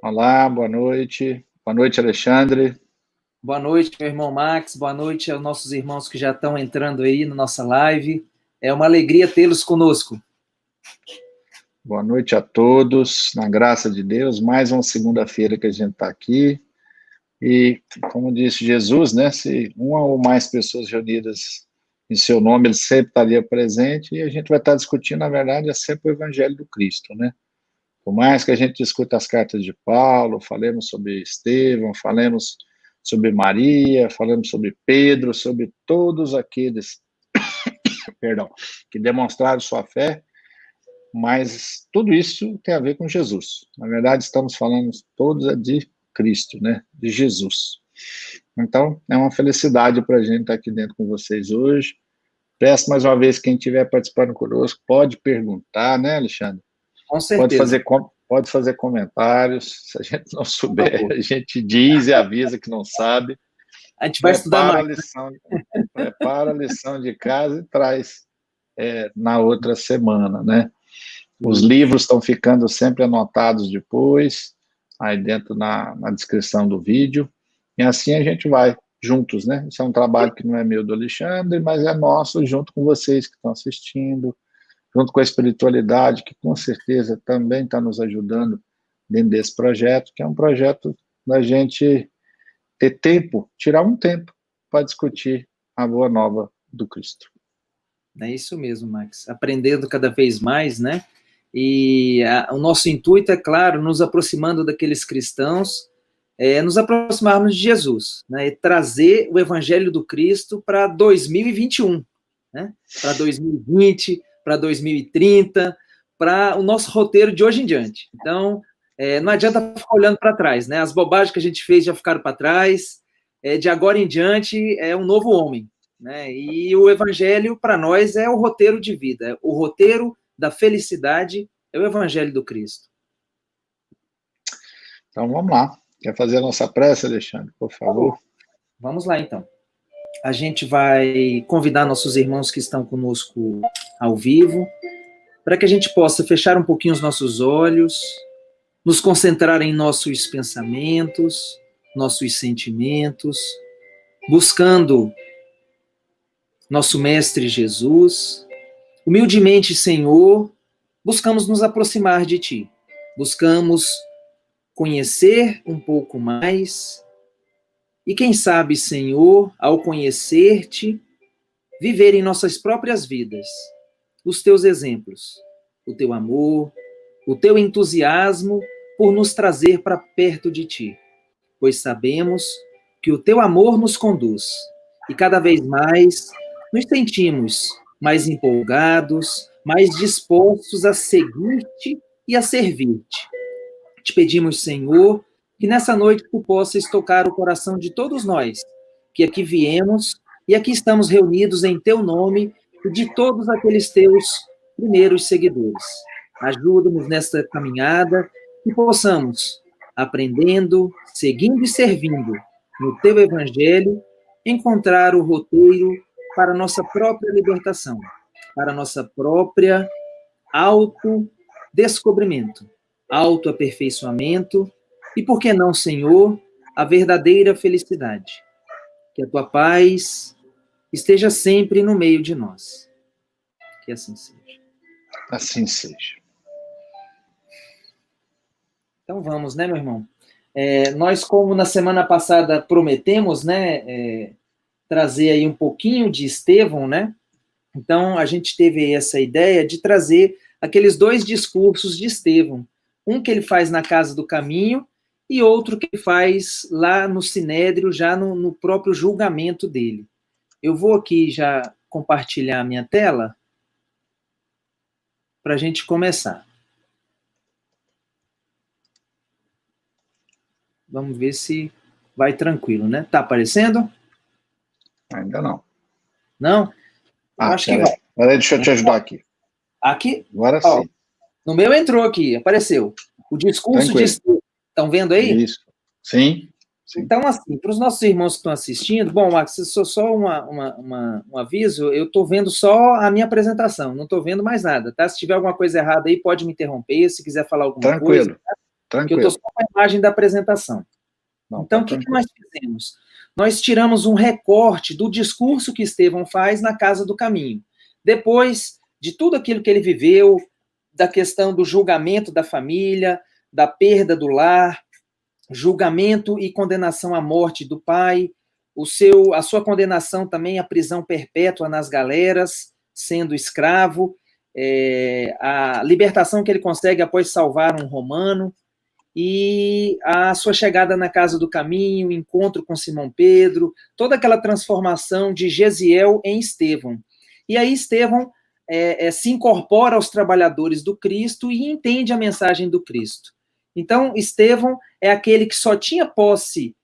Olá, boa noite. Boa noite, Alexandre. Boa noite, meu irmão Max. Boa noite aos nossos irmãos que já estão entrando aí na nossa live. É uma alegria tê-los conosco. Boa noite a todos. Na graça de Deus, mais uma segunda-feira que a gente está aqui. E, como disse Jesus, né? Se uma ou mais pessoas reunidas em seu nome, ele sempre estaria presente. E a gente vai estar discutindo, na verdade, é sempre o Evangelho do Cristo, né? Por mais que a gente discuta as cartas de Paulo, falemos sobre Estevão, falemos sobre Maria, falemos sobre Pedro, sobre todos aqueles, perdão, que demonstraram sua fé, mas tudo isso tem a ver com Jesus. Na verdade, estamos falando todos de Cristo, né? De Jesus. Então, é uma felicidade para a gente estar aqui dentro com vocês hoje. Peço mais uma vez, quem estiver participando conosco, pode perguntar, né, Alexandre? Com certeza. Pode fazer comentários. Se a gente não souber, a gente diz e avisa que não sabe. A gente vai estudar mais. Prepara a lição de casa e traz na outra semana, né? Os livros estão ficando sempre anotados depois, aí dentro na descrição do vídeo, e assim a gente vai juntos, né? Isso é um trabalho que não é meu do Alexandre, mas é nosso, junto com vocês que estão assistindo, junto com a espiritualidade, que com certeza também está nos ajudando dentro desse projeto, que é um projeto da gente ter tempo, tirar um tempo para discutir a boa nova do Cristo. É isso mesmo, Max. Aprendendo cada vez mais, né? E o nosso intuito, é claro, nos aproximando daqueles cristãos, nos aproximarmos de Jesus, né? E trazer o Evangelho do Cristo para 2021, né? Para 2020, para 2030, para o nosso roteiro de hoje em diante. Então, não adianta ficar olhando para trás, né? As bobagens que a gente fez já ficaram para trás, de agora em diante é um novo homem, né? E o Evangelho, para nós, é o roteiro de vida, o roteiro da felicidade é o Evangelho do Cristo. Então, vamos lá. Quer fazer a nossa prece, Alexandre, por favor? Vamos lá, então. A gente vai convidar nossos irmãos que estão conosco ao vivo, para que a gente possa fechar um pouquinho os nossos olhos, nos concentrar em nossos pensamentos, nossos sentimentos, buscando nosso Mestre Jesus. Humildemente, Senhor, buscamos nos aproximar de Ti, buscamos conhecer um pouco mais e, quem sabe, Senhor, ao conhecer-te, viver em nossas próprias vidas os Teus exemplos, o Teu amor, o Teu entusiasmo por nos trazer para perto de Ti, pois sabemos que o Teu amor nos conduz e cada vez mais nos sentimos mais empolgados, mais dispostos a seguir-te e a servir-te. Te pedimos, Senhor, que nessa noite tu possas tocar o coração de todos nós, que aqui viemos e aqui estamos reunidos em teu nome e de todos aqueles teus primeiros seguidores. Ajuda-nos nesta caminhada e possamos, aprendendo, seguindo e servindo no teu evangelho, encontrar o roteiro para a nossa própria libertação, para a nossa própria autodescobrimento, autoaperfeiçoamento e, por que não, Senhor, a verdadeira felicidade. Que a tua paz esteja sempre no meio de nós. Que assim seja. Assim seja. Então vamos, né, meu irmão? Nós, como na semana passada prometemos, né, trazer aí um pouquinho de Estevão, né? Então a gente teve essa ideia de trazer aqueles dois discursos de Estevão. Um que ele faz na Casa do Caminho e outro que ele faz lá no Sinédrio, já no próprio julgamento dele. Eu vou aqui já compartilhar a minha tela para a gente começar. Vamos ver se vai tranquilo, né? Tá aparecendo? Ainda não. Não? Acho que vai. Peraí, deixa eu te ajudar aqui. Aqui? Agora sim. No meu entrou aqui, apareceu. O discurso Tranquilo. de Estevão. Estão vendo aí? Isso. Sim. Então, assim, para os nossos irmãos que estão assistindo, bom, Max, só um aviso, eu estou vendo só a minha apresentação, não estou vendo mais nada, tá? Se tiver alguma coisa errada aí, pode me interromper, se quiser falar alguma coisa. Tá? Porque eu estou só com a imagem da apresentação. Não, então, o que nós fizemos? Nós tiramos um recorte do discurso que Estevão faz na Casa do Caminho. Depois de tudo aquilo que ele viveu, da questão do julgamento da família, da perda do lar, julgamento e condenação à morte do pai, a sua condenação também à prisão perpétua nas galeras, sendo escravo, a libertação que ele consegue após salvar um romano, e a sua chegada na Casa do Caminho, o encontro com Simão Pedro, toda aquela transformação de Gesiel em Estevão. E aí Estevão se incorpora aos trabalhadores do Cristo e entende a mensagem do Cristo. Então, Estevão é aquele que só tinha posse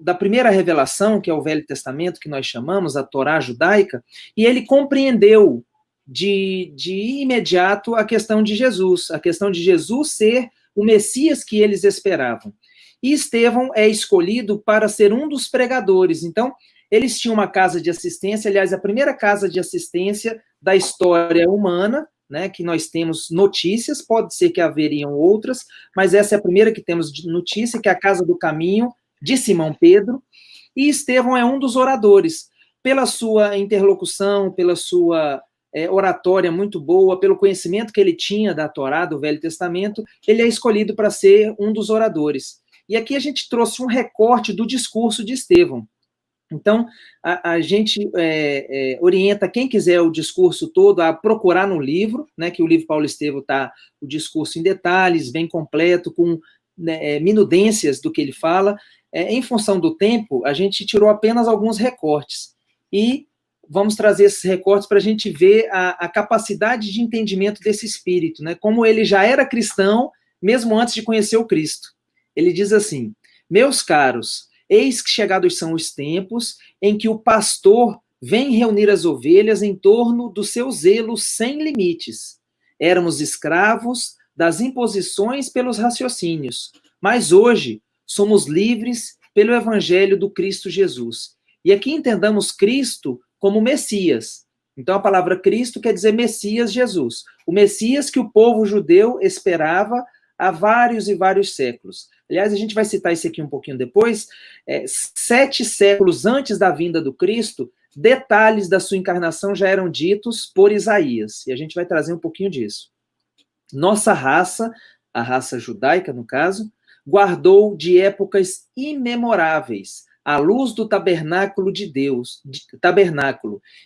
da primeira revelação, que é o Velho Testamento, que nós chamamos, a Torá judaica, e ele compreendeu de imediato a questão de Jesus ser o Messias que eles esperavam. E Estevão é escolhido para ser um dos pregadores. Então, eles tinham uma casa de assistência, aliás, a primeira casa de assistência da história humana, né, que nós temos notícias, pode ser que haveriam outras, mas essa é a primeira que temos de notícia, que é a Casa do Caminho, de Simão Pedro, e Estevão é um dos oradores, pela sua interlocução, pela sua oratória muito boa, pelo conhecimento que ele tinha da Torá, do Velho Testamento, ele é escolhido para ser um dos oradores. E aqui a gente trouxe um recorte do discurso de Estevão. Então, a gente orienta quem quiser o discurso todo a procurar no livro, né, que o livro Paulo Estevão está o discurso em detalhes, bem completo, com minudências do que ele fala. Em função do tempo, a gente tirou apenas alguns recortes. E vamos trazer esses recortes para a gente ver a capacidade de entendimento desse espírito, né, como ele já era cristão, mesmo antes de conhecer o Cristo. Ele diz assim: meus caros, eis que chegados são os tempos em que o pastor vem reunir as ovelhas em torno do seu zelo sem limites. Éramos escravos das imposições pelos raciocínios, mas hoje somos livres pelo evangelho do Cristo Jesus. E aqui entendamos Cristo como Messias. Então a palavra Cristo quer dizer Messias Jesus. O Messias que o povo judeu esperava há vários e vários séculos. Aliás, a gente vai citar isso aqui um pouquinho depois. 7 séculos antes da vinda do Cristo, detalhes da sua encarnação já eram ditos por Isaías. E a gente vai trazer um pouquinho disso. Nossa raça, a raça judaica, no caso, guardou de épocas imemoráveis a luz do tabernáculo de Deus,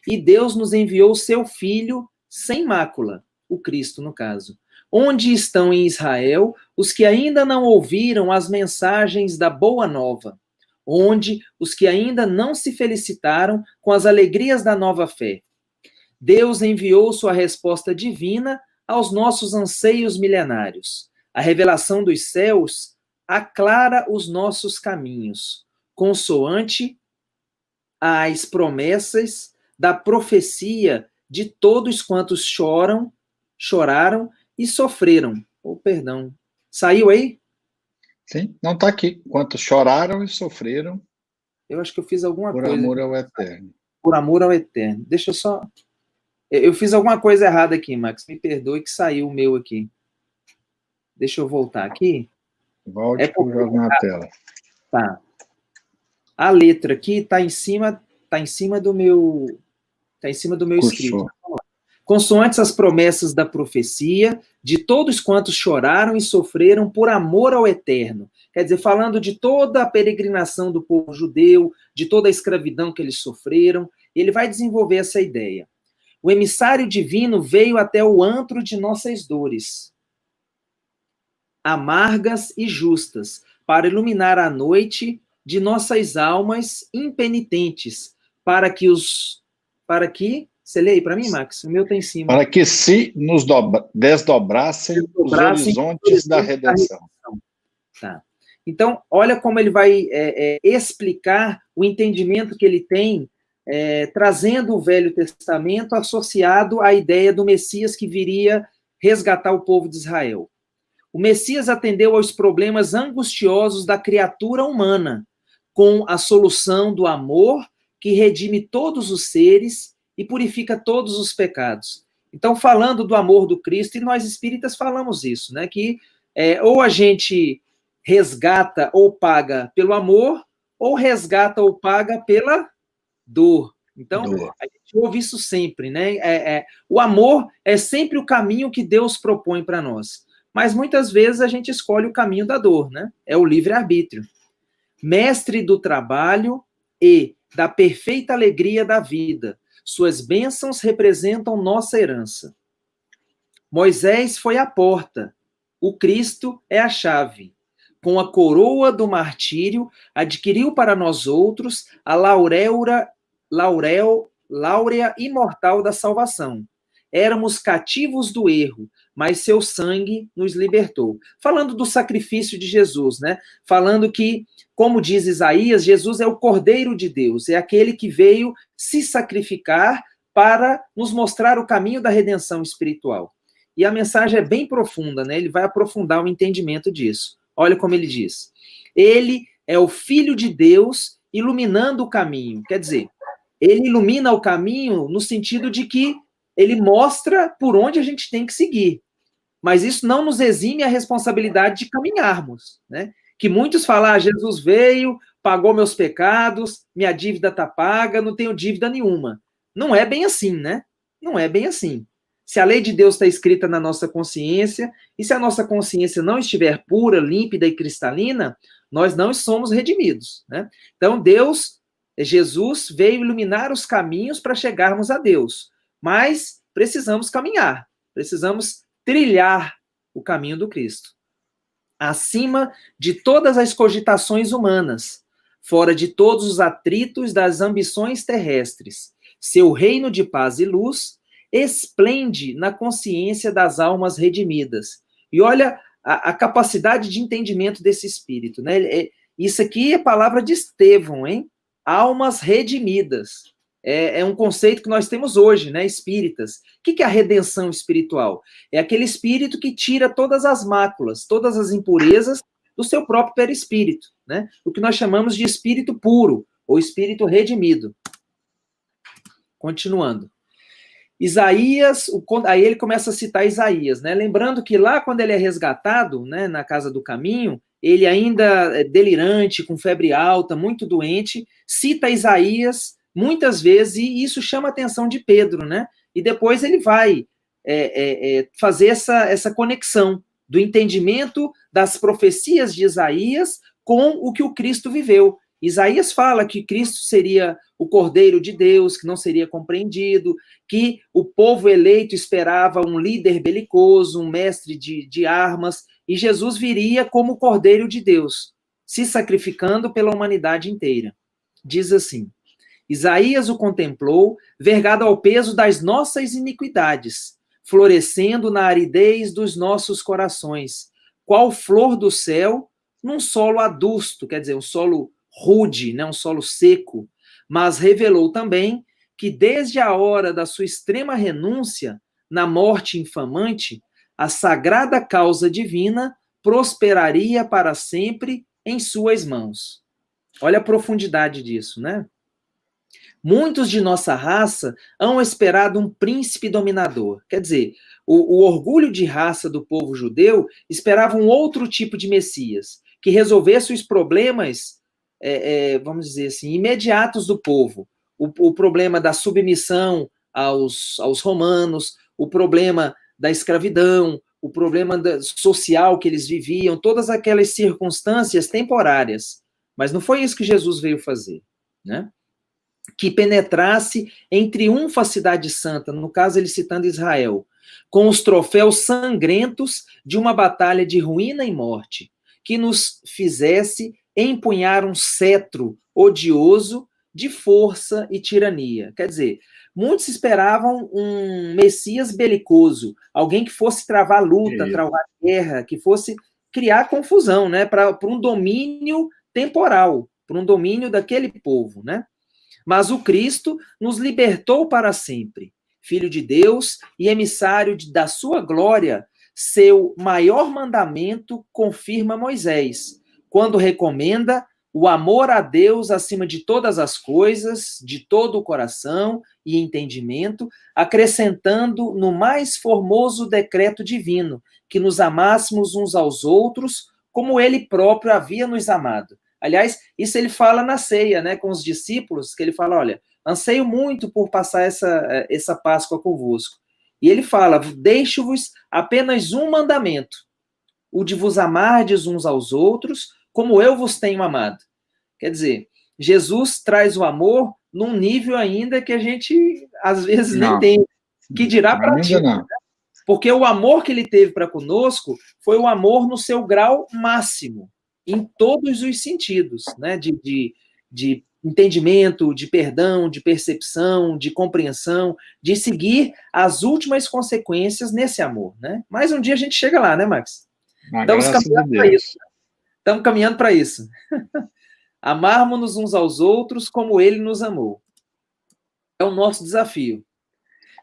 e Deus nos enviou seu Filho sem mácula, o Cristo, no caso. Onde estão em Israel os que ainda não ouviram as mensagens da Boa Nova? Onde os que ainda não se felicitaram com as alegrias da nova fé? Deus enviou sua resposta divina aos nossos anseios milenários. A revelação dos céus aclara os nossos caminhos, consoante as promessas da profecia de todos quantos choraram e sofreram. Perdão. Saiu aí? Sim, não está aqui. Quantos choraram e sofreram. Eu acho que eu fiz alguma coisa. Por amor ao eterno. Por amor ao eterno. Deixa eu só... Eu fiz alguma coisa errada aqui, Max. Me perdoe que saiu o meu aqui. Deixa eu voltar aqui. Volte para o jogo na tela. Tá. A letra aqui está em cima do meu escrito. Consoante as promessas da profecia, de todos quantos choraram e sofreram por amor ao eterno. Quer dizer, falando de toda a peregrinação do povo judeu, de toda a escravidão que eles sofreram, ele vai desenvolver essa ideia. O emissário divino veio até o antro de nossas dores, amargas e justas, para iluminar a noite de nossas almas impenitentes, para que você lê aí para mim, Max? O meu está em cima. Para que se nos desdobrassem os horizontes da redenção. Tá. Então, olha como ele vai explicar o entendimento que ele tem, trazendo o Velho Testamento associado à ideia do Messias que viria resgatar o povo de Israel. O Messias atendeu aos problemas angustiosos da criatura humana, com a solução do amor que redime todos os seres e purifica todos os pecados. Então, falando do amor do Cristo, e nós espíritas falamos isso, né? Que Ou a gente resgata ou paga pelo amor, ou resgata ou paga pela dor. Então, a gente ouve isso sempre, né? O amor é sempre o caminho que Deus propõe para nós. Mas muitas vezes a gente escolhe o caminho da dor, né? É o livre-arbítrio. Mestre do trabalho e da perfeita alegria da vida. Suas bênçãos representam nossa herança. Moisés foi a porta. O Cristo é a chave. Com a coroa do martírio, adquiriu para nós outros a lauréia imortal da salvação. Éramos cativos do erro, mas seu sangue nos libertou. Falando do sacrifício de Jesus, né? Falando que, como diz Isaías, Jesus é o Cordeiro de Deus, é aquele que veio se sacrificar para nos mostrar o caminho da redenção espiritual. E a mensagem é bem profunda, né? Ele vai aprofundar o entendimento disso. Olha como ele diz. Ele é o Filho de Deus iluminando o caminho. Quer dizer, ele ilumina o caminho no sentido de que ele mostra por onde a gente tem que seguir. Mas isso não nos exime a responsabilidade de caminharmos, né? Que muitos falam, Jesus veio, pagou meus pecados, minha dívida está paga, não tenho dívida nenhuma. Não é bem assim, né? Não é bem assim. Se a lei de Deus está escrita na nossa consciência, e se a nossa consciência não estiver pura, límpida e cristalina, nós não somos redimidos, né? Então, Jesus veio iluminar os caminhos para chegarmos a Deus. Mas precisamos caminhar, precisamos trilhar o caminho do Cristo. Acima de todas as cogitações humanas, fora de todos os atritos das ambições terrestres, seu reino de paz e luz esplende na consciência das almas redimidas. E olha a capacidade de entendimento desse espírito, né? Isso aqui é palavra de Estevão, hein? Almas redimidas. É um conceito que nós temos hoje, né, espíritas. O que é a redenção espiritual? É aquele espírito que tira todas as máculas, todas as impurezas do seu próprio perispírito, né? O que nós chamamos de espírito puro, ou espírito redimido. Continuando. Isaías, aí ele começa a citar Isaías, né? Lembrando que lá quando ele é resgatado, né, na casa do caminho, ele ainda é delirante, com febre alta, muito doente, cita Isaías muitas vezes, e isso chama a atenção de Pedro, né? E depois ele vai fazer essa conexão do entendimento das profecias de Isaías com o que o Cristo viveu. Isaías fala que Cristo seria o Cordeiro de Deus, que não seria compreendido, que o povo eleito esperava um líder belicoso, um mestre de armas, e Jesus viria como o Cordeiro de Deus, se sacrificando pela humanidade inteira. Diz assim, Isaías o contemplou, vergado ao peso das nossas iniquidades, florescendo na aridez dos nossos corações, qual flor do céu, num solo adusto, quer dizer, um solo rude, né, um solo seco, mas revelou também que desde a hora da sua extrema renúncia, na morte infamante, a sagrada causa divina prosperaria para sempre em suas mãos. Olha a profundidade disso, né? Muitos de nossa raça hão esperado um príncipe dominador. Quer dizer, o orgulho de raça do povo judeu esperava um outro tipo de Messias, que resolvesse os problemas, vamos dizer assim, imediatos do povo. O problema da submissão aos romanos, o problema da escravidão, o problema social que eles viviam, todas aquelas circunstâncias temporárias. Mas não foi isso que Jesus veio fazer, né? Que penetrasse em triunfo a cidade santa, no caso ele citando Israel, com os troféus sangrentos de uma batalha de ruína e morte, que nos fizesse empunhar um cetro odioso de força e tirania. Quer dizer, muitos esperavam um Messias belicoso, alguém que fosse travar luta, travar guerra, que fosse criar confusão, né, para um domínio temporal, para um domínio daquele povo, né? Mas o Cristo nos libertou para sempre. Filho de Deus e emissário da sua glória, seu maior mandamento confirma Moisés, quando recomenda o amor a Deus acima de todas as coisas, de todo o coração e entendimento, acrescentando no mais formoso decreto divino, que nos amássemos uns aos outros, como ele próprio havia nos amado. Aliás, isso ele fala na ceia, né, com os discípulos, que ele fala, olha, anseio muito por passar essa Páscoa convosco. E ele fala, deixo-vos apenas um mandamento, o de vos amardes uns aos outros, como eu vos tenho amado. Quer dizer, Jesus traz o amor num nível ainda que a gente, às vezes, nem tem, que dirá para ti. Né? Porque o amor que ele teve para conosco foi o amor no seu grau máximo, em todos os sentidos, né? De entendimento, de perdão, de percepção, de compreensão, de seguir as últimas consequências nesse amor. Né? Mas um dia a gente chega lá, né, Max? Estamos caminhando para isso. Estamos caminhando para isso. Amarmos-nos uns aos outros como ele nos amou. É o nosso desafio.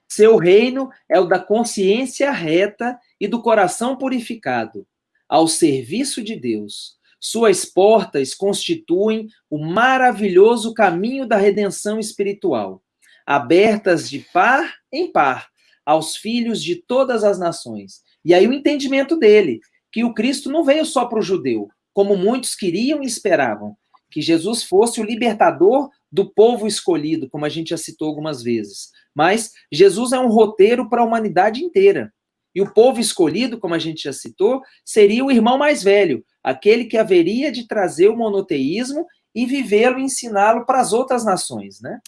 Seu reino é o da consciência reta e do coração purificado, ao serviço de Deus. Suas portas constituem o maravilhoso caminho da redenção espiritual, abertas de par em par aos filhos de todas as nações. E aí o entendimento dele, que o Cristo não veio só para o judeu, como muitos queriam e esperavam, que Jesus fosse o libertador do povo escolhido, como a gente já citou algumas vezes. Mas Jesus é um roteiro para a humanidade inteira. E o povo escolhido, como a gente já citou, seria o irmão mais velho, aquele que haveria de trazer o monoteísmo e vivê-lo e ensiná-lo para as outras nações, né?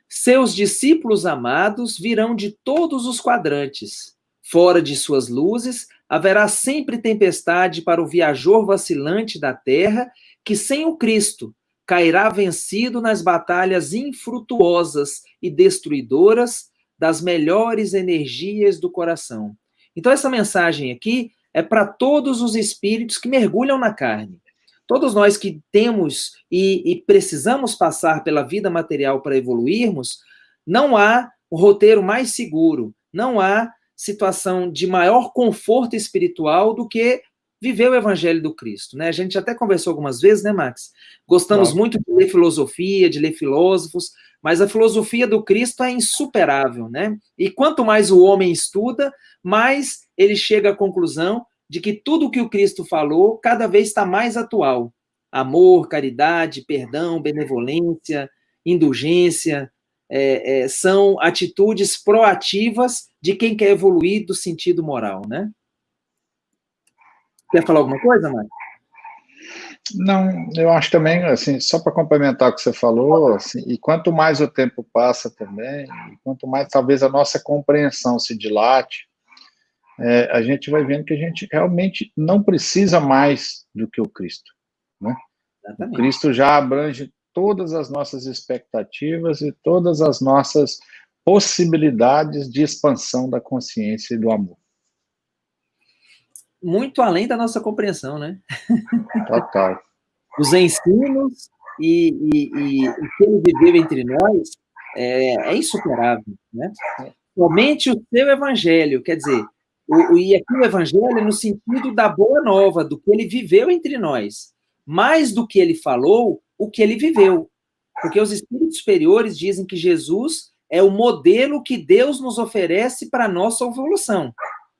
Seus discípulos amados virão de todos os quadrantes. Fora de suas luzes, haverá sempre tempestade para o viajor vacilante da terra, que sem o Cristo cairá vencido nas batalhas infrutuosas e destruidoras das melhores energias do coração. Então, essa mensagem aqui é para todos os espíritos que mergulham na carne. Todos nós que temos e precisamos passar pela vida material para evoluirmos, não há um roteiro mais seguro, não há situação de maior conforto espiritual do que viver o Evangelho do Cristo, né? A gente até conversou algumas vezes, né, Max? Gostamos muito de ler filosofia, de ler filósofos, mas a filosofia do Cristo é insuperável, né? E quanto mais o homem estuda, mais ele chega à conclusão de que tudo o que o Cristo falou cada vez está mais atual. Amor, caridade, perdão, benevolência, indulgência, são atitudes proativas de quem quer evoluir do sentido moral, né? Quer falar alguma coisa, Mário? Não, eu acho também, assim, só para complementar o que você falou, assim, e quanto mais o tempo passa também, e quanto mais talvez a nossa compreensão se dilate, a gente vai vendo que a gente realmente não precisa mais do que o Cristo, né? O Cristo já abrange todas as nossas expectativas e todas as nossas possibilidades de expansão da consciência e do amor. Muito além da nossa compreensão, né? Total. Os ensinos e o que ele viveu entre nós é insuperável, né? Somente o seu evangelho, quer dizer, e aqui o evangelho é no sentido da boa nova, do que ele viveu entre nós, mais do que ele falou, o que ele viveu. Porque os espíritos superiores dizem que Jesus é o modelo que Deus nos oferece para a nossa evolução.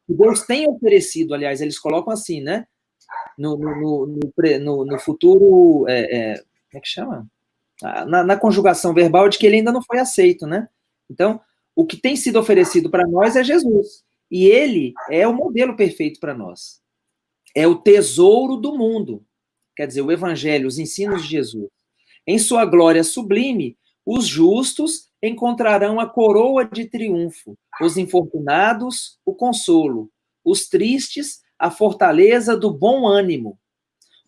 Que Deus tem oferecido, aliás, eles colocam assim, né? No futuro, como é que chama? Na conjugação verbal de que ele ainda não foi aceito, né? Então, o que tem sido oferecido para nós é Jesus. E ele é o modelo perfeito para nós. É o tesouro do mundo. Quer dizer, o evangelho, os ensinos de Jesus. Em sua glória sublime, os justos encontrarão a coroa de triunfo, os infortunados, o consolo, os tristes, a fortaleza do bom ânimo,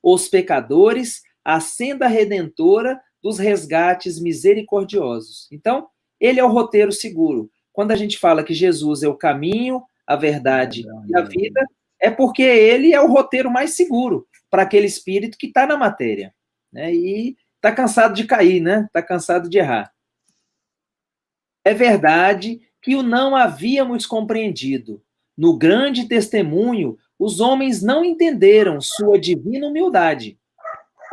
os pecadores, a senda redentora dos resgates misericordiosos. Então, ele é o roteiro seguro. Quando a gente fala que Jesus é o caminho, a verdade e a vida, é porque ele é o roteiro mais seguro para aquele espírito que está na matéria, né? E está cansado de cair, né? Está cansado de errar. É verdade que o não havíamos compreendido. No grande testemunho, os homens não entenderam sua divina humildade.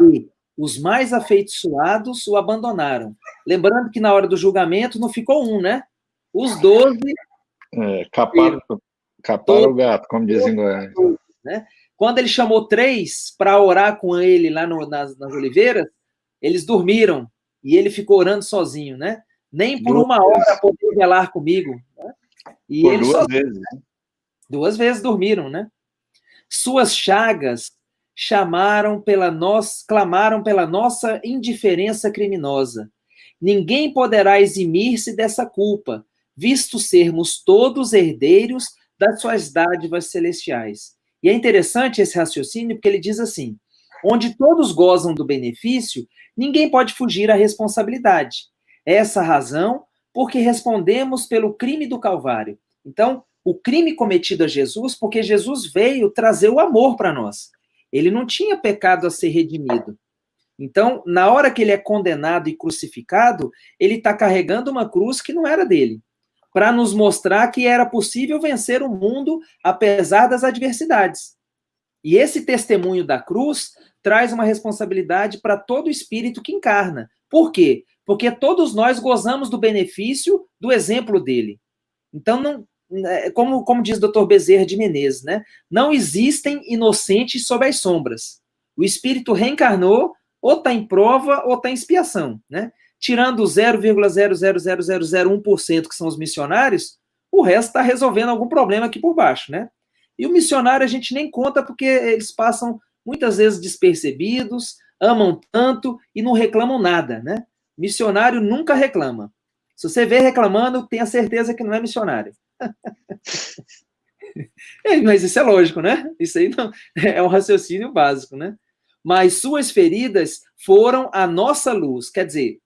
E os mais afeiçoados o abandonaram. Lembrando que na hora do julgamento não ficou um, né? Os 12... caparam o gato, como dizem em Goiás. Né? Quando ele chamou 3 para orar com ele lá nas oliveiras, eles dormiram e ele ficou orando sozinho, né? Nem por uma hora poder velar comigo. Né? E por ele 2 vezes. Né? 2 vezes dormiram, né? Suas chagas clamaram pela nossa indiferença criminosa. Ninguém poderá eximir-se dessa culpa, visto sermos todos herdeiros das suas dádivas celestiais. E é interessante esse raciocínio, porque ele diz assim: onde todos gozam do benefício, ninguém pode fugir à responsabilidade. É essa a razão porque respondemos pelo crime do Calvário. Então, o crime cometido a Jesus, porque Jesus veio trazer o amor para nós. Ele não tinha pecado a ser redimido. Então, na hora que ele é condenado e crucificado, ele está carregando uma cruz que não era dele, para nos mostrar que era possível vencer o mundo apesar das adversidades. E esse testemunho da cruz traz uma responsabilidade para todo espírito que encarna. Por quê? Porque todos nós gozamos do benefício do exemplo dele. Então, não, como diz o Dr. Bezerra de Menezes, né? Não existem inocentes sob as sombras. O espírito reencarnou, ou está em prova, ou está em expiação, né? Tirando os 0,00001% que são os missionários, o resto está resolvendo algum problema aqui por baixo, né? E o missionário a gente nem conta porque eles passam muitas vezes despercebidos, amam tanto e não reclamam nada, né? Missionário nunca reclama. Se você vê reclamando, tenha certeza que não é missionário. Mas isso é lógico, né? Isso aí não, é um raciocínio básico, né? Mas suas feridas foram a nossa luz. Quer dizer,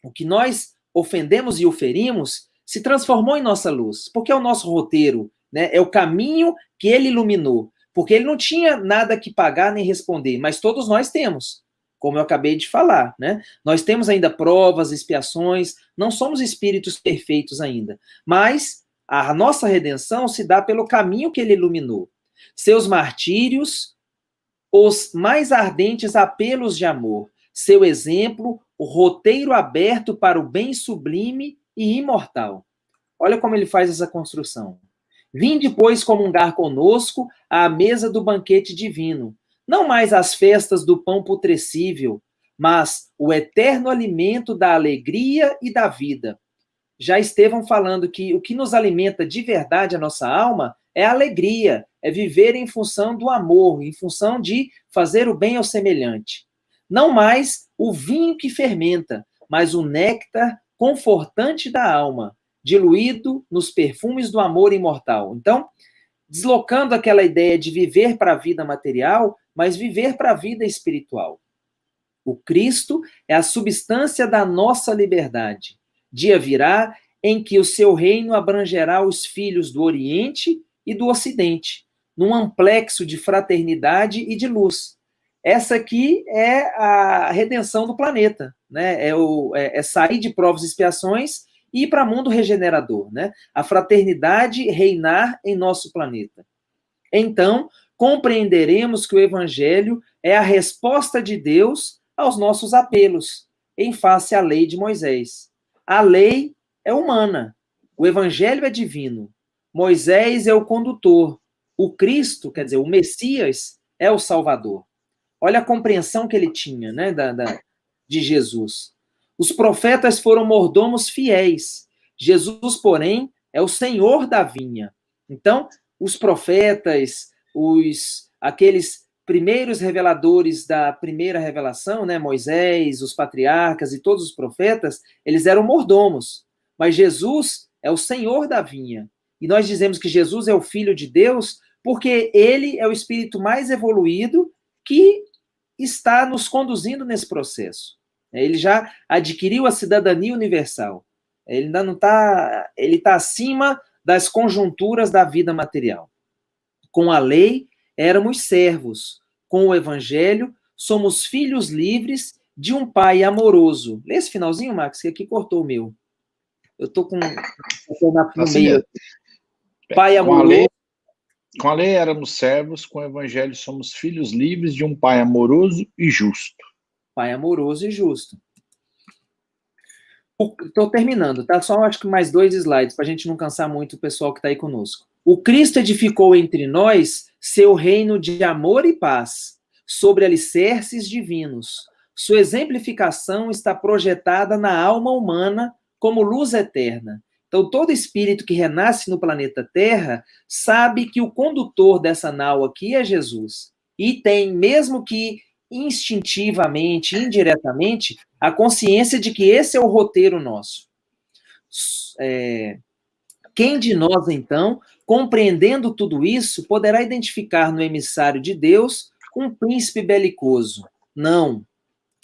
o que nós ofendemos e oferimos se transformou em nossa luz, porque é o nosso roteiro, né? É o caminho que ele iluminou. Porque ele não tinha nada que pagar nem responder, mas todos nós temos. Como eu acabei de falar, né? Nós temos ainda provas, expiações, não somos espíritos perfeitos ainda, mas a nossa redenção se dá pelo caminho que ele iluminou. Seus martírios, os mais ardentes apelos de amor, seu exemplo, o roteiro aberto para o bem sublime e imortal. Olha como ele faz essa construção. Vinde, pois, comungar conosco à mesa do banquete divino, não mais as festas do pão putrescível, mas o eterno alimento da alegria e da vida. Já Estevão falando que o que nos alimenta de verdade a nossa alma é a alegria, é viver em função do amor, em função de fazer o bem ao semelhante. Não mais o vinho que fermenta, mas o néctar confortante da alma, diluído nos perfumes do amor imortal. Então, deslocando aquela ideia de viver para a vida material, mas viver para a vida espiritual. O Cristo é a substância da nossa liberdade. Dia virá em que o seu reino abrangerá os filhos do Oriente e do Ocidente, num amplexo de fraternidade e de luz. Essa aqui é a redenção do planeta, né? É sair de provas e expiações e ir para mundo regenerador, né? A fraternidade reinar em nosso planeta. Então, compreenderemos que o Evangelho é a resposta de Deus aos nossos apelos, em face à lei de Moisés. A lei é humana, o Evangelho é divino, Moisés é o condutor, o Cristo, quer dizer, o Messias, é o Salvador. Olha a compreensão que ele tinha, né, de Jesus. Os profetas foram mordomos fiéis. Jesus, porém, é o Senhor da vinha. Então, os profetas, aqueles primeiros reveladores da primeira revelação, né, Moisés, os patriarcas e todos os profetas, eles eram mordomos. Mas Jesus é o Senhor da vinha. E nós dizemos que Jesus é o Filho de Deus porque ele é o espírito mais evoluído que está nos conduzindo nesse processo. Ele já adquiriu a cidadania universal. Ele ainda não está, ele está acima das conjunturas da vida material. Com a lei, éramos servos. Com o evangelho, somos filhos livres de um pai amoroso. Lê esse finalzinho, Max, que aqui cortou o meu. Eu estou com no meio. Pai amoroso. Com a lei éramos servos, com o evangelho somos filhos livres de um pai amoroso e justo. Pai amoroso e justo. Estou terminando, tá? Só acho que mais 2 slides, para a gente não cansar muito o pessoal que está aí conosco. O Cristo edificou entre nós seu reino de amor e paz, sobre alicerces divinos. Sua exemplificação está projetada na alma humana como luz eterna. Então, todo espírito que renasce no planeta Terra sabe que o condutor dessa nau aqui é Jesus. E tem, mesmo que instintivamente, indiretamente, a consciência de que esse é o roteiro nosso. Quem de nós, então, compreendendo tudo isso, poderá identificar no emissário de Deus um príncipe belicoso? Não.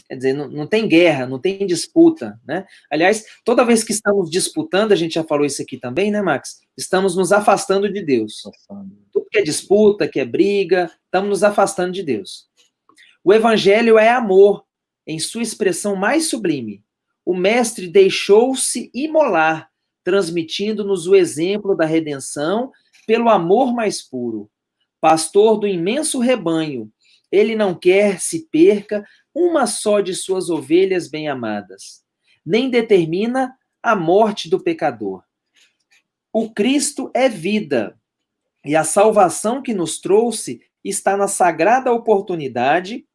Quer dizer, não tem guerra, não tem disputa, né? Aliás, toda vez que estamos disputando, a gente já falou isso aqui também, né, Max? Estamos nos afastando de Deus. Tudo que é disputa, que é briga, estamos nos afastando de Deus. O evangelho é amor, em sua expressão mais sublime. O mestre deixou-se imolar, transmitindo-nos o exemplo da redenção pelo amor mais puro. Pastor do imenso rebanho, ele não quer se perca uma só de suas ovelhas bem-amadas, nem determina a morte do pecador. O Cristo é vida, e a salvação que nos trouxe está na sagrada oportunidade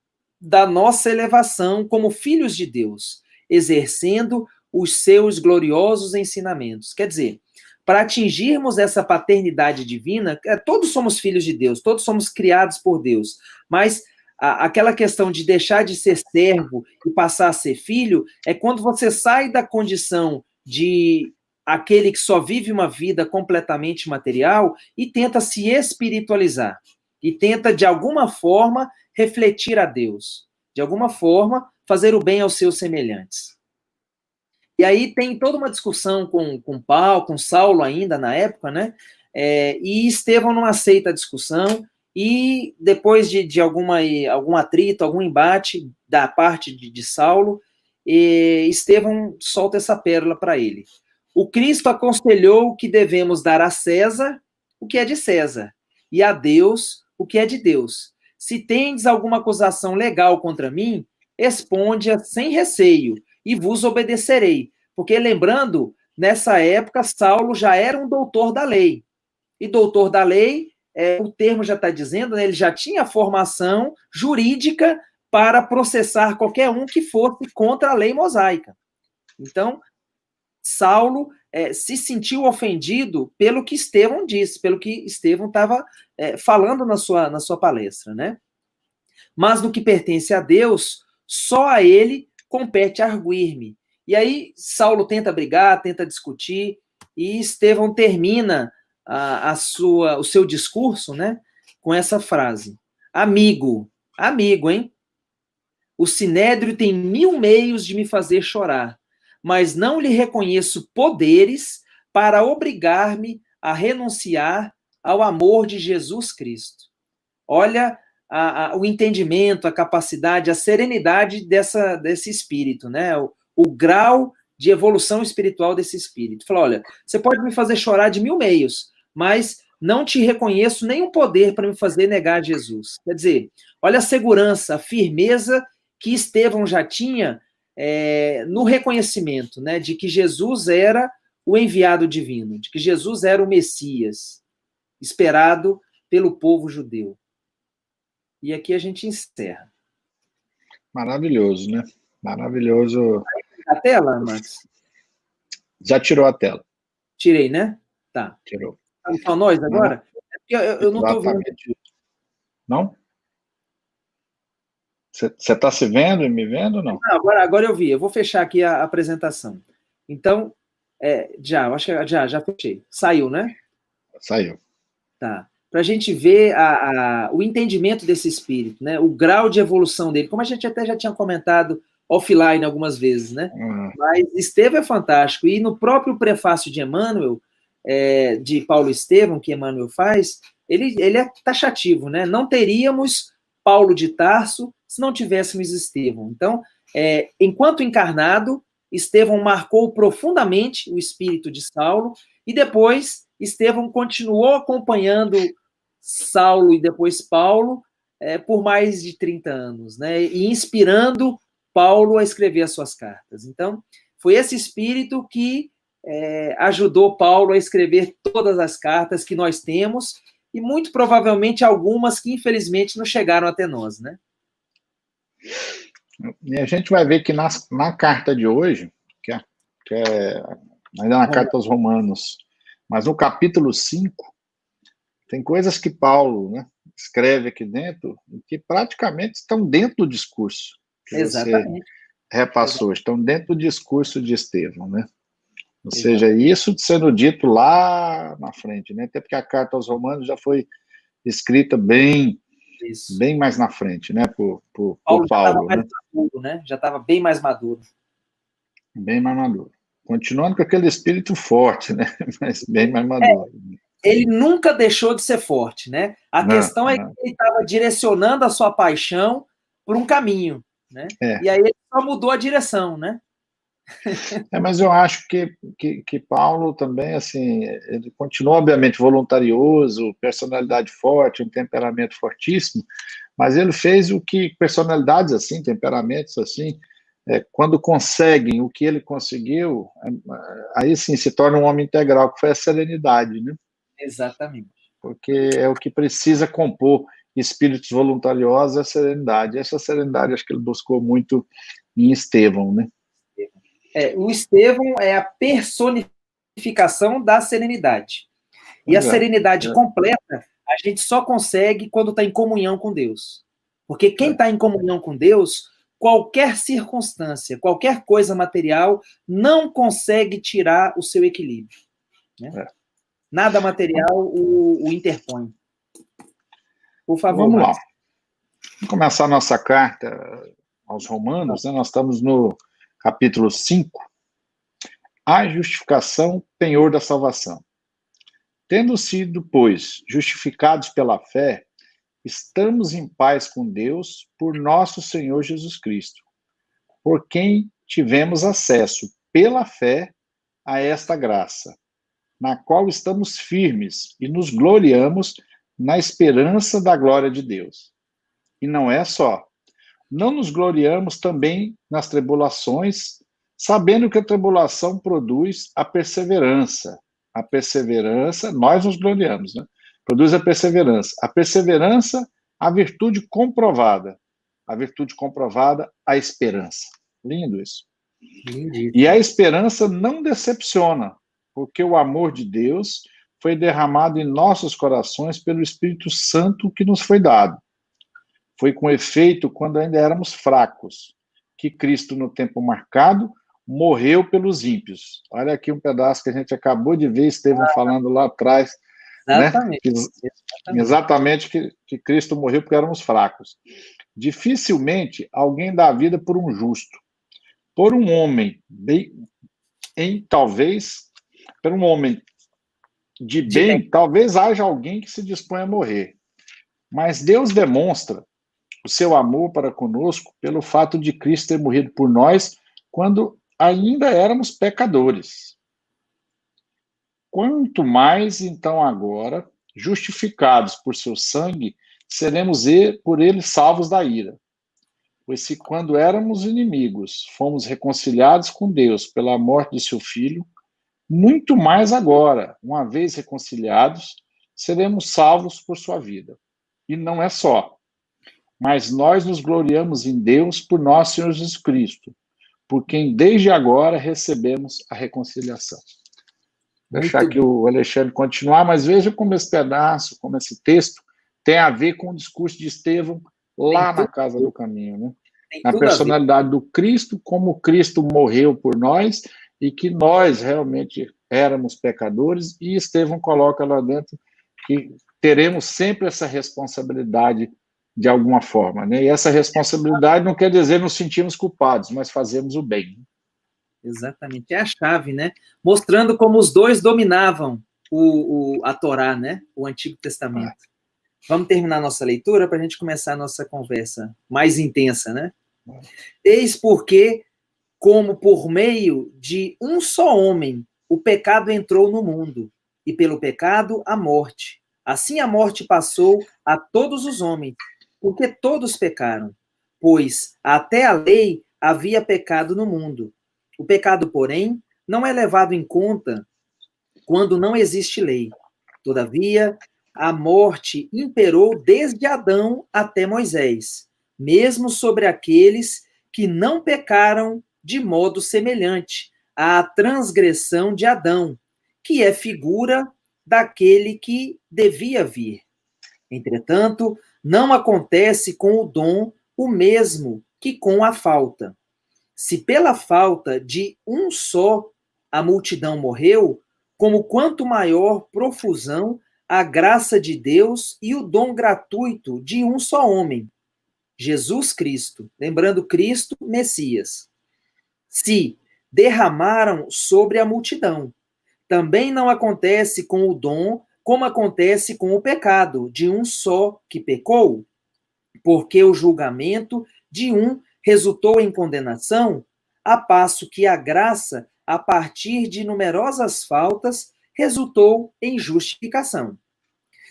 da nossa elevação como filhos de Deus, exercendo os seus gloriosos ensinamentos. Quer dizer, para atingirmos essa paternidade divina, todos somos filhos de Deus, todos somos criados por Deus, mas aquela questão de deixar de ser servo e passar a ser filho é quando você sai da condição de aquele que só vive uma vida completamente material e tenta se espiritualizar, e tenta, de alguma forma, refletir a Deus, de alguma forma, fazer o bem aos seus semelhantes. E aí tem toda uma discussão com Paulo, com Saulo ainda na época, né? E Estevão não aceita a discussão, e depois de algum atrito, algum embate da parte de Saulo, Estevão solta essa pérola para ele. O Cristo aconselhou que devemos dar a César o que é de César, e a Deus o que é de Deus. Se tendes alguma acusação legal contra mim, exponde-a sem receio, e vos obedecerei. Porque, lembrando, nessa época, Saulo já era um doutor da lei. E doutor da lei, o termo já está dizendo, né, ele já tinha formação jurídica para processar qualquer um que fosse contra a lei mosaica. Então, Saulo se sentiu ofendido pelo que Estevão disse, pelo que Estevão estava falando na sua palestra, né? Mas no que pertence a Deus, só a ele compete arguir-me. E aí Saulo tenta brigar, tenta discutir, e Estevão termina o seu discurso, né, com essa frase: amigo, hein? O sinédrio tem 1000 meios de me fazer chorar, mas não lhe reconheço poderes para obrigar-me a renunciar ao amor de Jesus Cristo. Olha o entendimento, a capacidade, a serenidade desse espírito, né? O grau de evolução espiritual desse espírito. Fala, olha, você pode me fazer chorar de 1000 meios, mas não te reconheço nenhum poder para me fazer negar Jesus. Quer dizer, olha a segurança, a firmeza que Estevão já tinha no reconhecimento, né, de que Jesus era o enviado divino, de que Jesus era o Messias, esperado pelo povo judeu. E aqui a gente encerra. Maravilhoso, né? Maravilhoso. A tela, Max? Já tirou a tela. Tirei, né? Tá. Tirou. Só nós agora? Eu não estou vendo. Não? Você está se vendo e me vendo ou não? Não, agora eu vi. Eu vou fechar aqui a apresentação. Então, acho que já fechei. Saiu, né? Saiu. Tá. Para a gente ver o entendimento desse espírito, né? O grau de evolução dele, como a gente até já tinha comentado offline algumas vezes, né? Mas Estevão é fantástico. E no próprio prefácio de Emmanuel, de Paulo Estevão, que Emmanuel faz, ele é taxativo, né? Não teríamos Paulo de Tarso se não tivéssemos Estevão. Então, enquanto encarnado, Estevão marcou profundamente o espírito de Saulo, e depois Estevão continuou acompanhando Saulo e depois Paulo por mais de 30 anos, né? E inspirando Paulo a escrever as suas cartas. Então, foi esse espírito que ajudou Paulo a escrever todas as cartas que nós temos, e muito provavelmente algumas que, infelizmente, não chegaram até nós, né? E a gente vai ver que na carta de hoje, que é ainda na carta aos Romanos, mas no capítulo 5, tem coisas que Paulo, né, escreve aqui dentro, que praticamente estão dentro do discurso que Exatamente. você repassou, estão dentro do discurso de Estevão, né? Ou seja, isso sendo dito lá na frente, né? Até porque a carta aos Romanos já foi escrita bem mais na frente, né? Por Paulo, né? Maduro, né? Já estava bem mais maduro. Bem mais maduro. Continuando com aquele espírito forte, né? Mas bem mais maduro. Ele nunca deixou de ser forte, né? A questão é que ele estava direcionando a sua paixão por um caminho, né? E aí ele só mudou a direção, né? Mas eu acho que Paulo também, assim, ele continua, obviamente, voluntarioso, personalidade forte, um temperamento fortíssimo, mas ele fez o que personalidades assim, temperamentos assim, quando conseguem o que ele conseguiu, aí sim se torna um homem integral, que foi a serenidade, né? Exatamente. Porque é o que precisa compor espíritos voluntariosos, é a serenidade. Essa serenidade acho que ele buscou muito em Estevão, né? O Estevão é a personificação da serenidade. E a serenidade completa a gente só consegue quando está em comunhão com Deus. Porque quem está em comunhão com Deus, qualquer circunstância, qualquer coisa material, não consegue tirar o seu equilíbrio. Né? Nada material o interpõe. Por favor, vamos lá. Vamos começar a nossa carta aos Romanos, né? Nós estamos no capítulo 5. A justificação, penhor da salvação. Tendo sido, pois, justificados pela fé, estamos em paz com Deus por nosso Senhor Jesus Cristo, por quem tivemos acesso pela fé a esta graça, na qual estamos firmes e nos gloriamos na esperança da glória de Deus. E não é só. Não nos gloriamos também nas tribulações, sabendo que a tribulação produz a perseverança. A perseverança, nós nos gloriamos, né? Produz a perseverança. A perseverança, a virtude comprovada. A virtude comprovada, a esperança. Lindo isso. Lindíssimo. E a esperança não decepciona, porque o amor de Deus foi derramado em nossos corações pelo Espírito Santo que nos foi dado. Foi com efeito quando ainda éramos fracos, que Cristo, no tempo marcado, morreu pelos ímpios. Olha aqui um pedaço que a gente acabou de ver Estevão falando lá atrás. Exatamente. Né? Exatamente que Cristo morreu porque éramos fracos. Dificilmente alguém dá a vida por um justo. Por um homem, talvez, por um homem de bem, talvez haja alguém que se dispõe a morrer. Mas Deus demonstra o seu amor para conosco pelo fato de Cristo ter morrido por nós quando ainda éramos pecadores. Quanto mais, então, agora, justificados por seu sangue, seremos por ele salvos da ira. Pois se quando éramos inimigos, fomos reconciliados com Deus pela morte de seu Filho, muito mais agora, uma vez reconciliados, seremos salvos por sua vida. E não é só. Mas nós nos gloriamos em Deus por nosso Senhor Jesus Cristo, por quem desde agora recebemos a reconciliação. Vou deixar aqui o Alexandre continuar, mas veja como esse pedaço, como esse texto tem a ver com o discurso de Estevão lá na Casa do Caminho, né? Na personalidade do Cristo, como Cristo morreu por nós e que nós realmente éramos pecadores, e Estevão coloca lá dentro que teremos sempre essa responsabilidade de alguma forma, né? E essa responsabilidade não quer dizer nos sentirmos culpados, mas fazemos o bem. Exatamente, é a chave, né? Mostrando como os dois dominavam a Torá, né? O Antigo Testamento. Vamos terminar nossa leitura para a gente começar a nossa conversa mais intensa, né? Eis porque, como por meio de um só homem, o pecado entrou no mundo, e pelo pecado a morte. Assim a morte passou a todos os homens, porque todos pecaram. Pois até a lei havia pecado no mundo. O pecado, porém, não é levado em conta quando não existe lei. Todavia, a morte imperou desde Adão até Moisés, mesmo sobre aqueles que não pecaram de modo semelhante à transgressão de Adão, que é figura daquele que devia vir. Entretanto, não acontece com o dom o mesmo que com a falta. Se pela falta de um só a multidão morreu, como quanto maior profusão a graça de Deus e o dom gratuito de um só homem, Jesus Cristo, lembrando Cristo, Messias, se derramaram sobre a multidão. Também não acontece com o dom como acontece com o pecado, de um só que pecou, porque o julgamento de um resultou em condenação, a passo que a graça, a partir de numerosas faltas, resultou em justificação.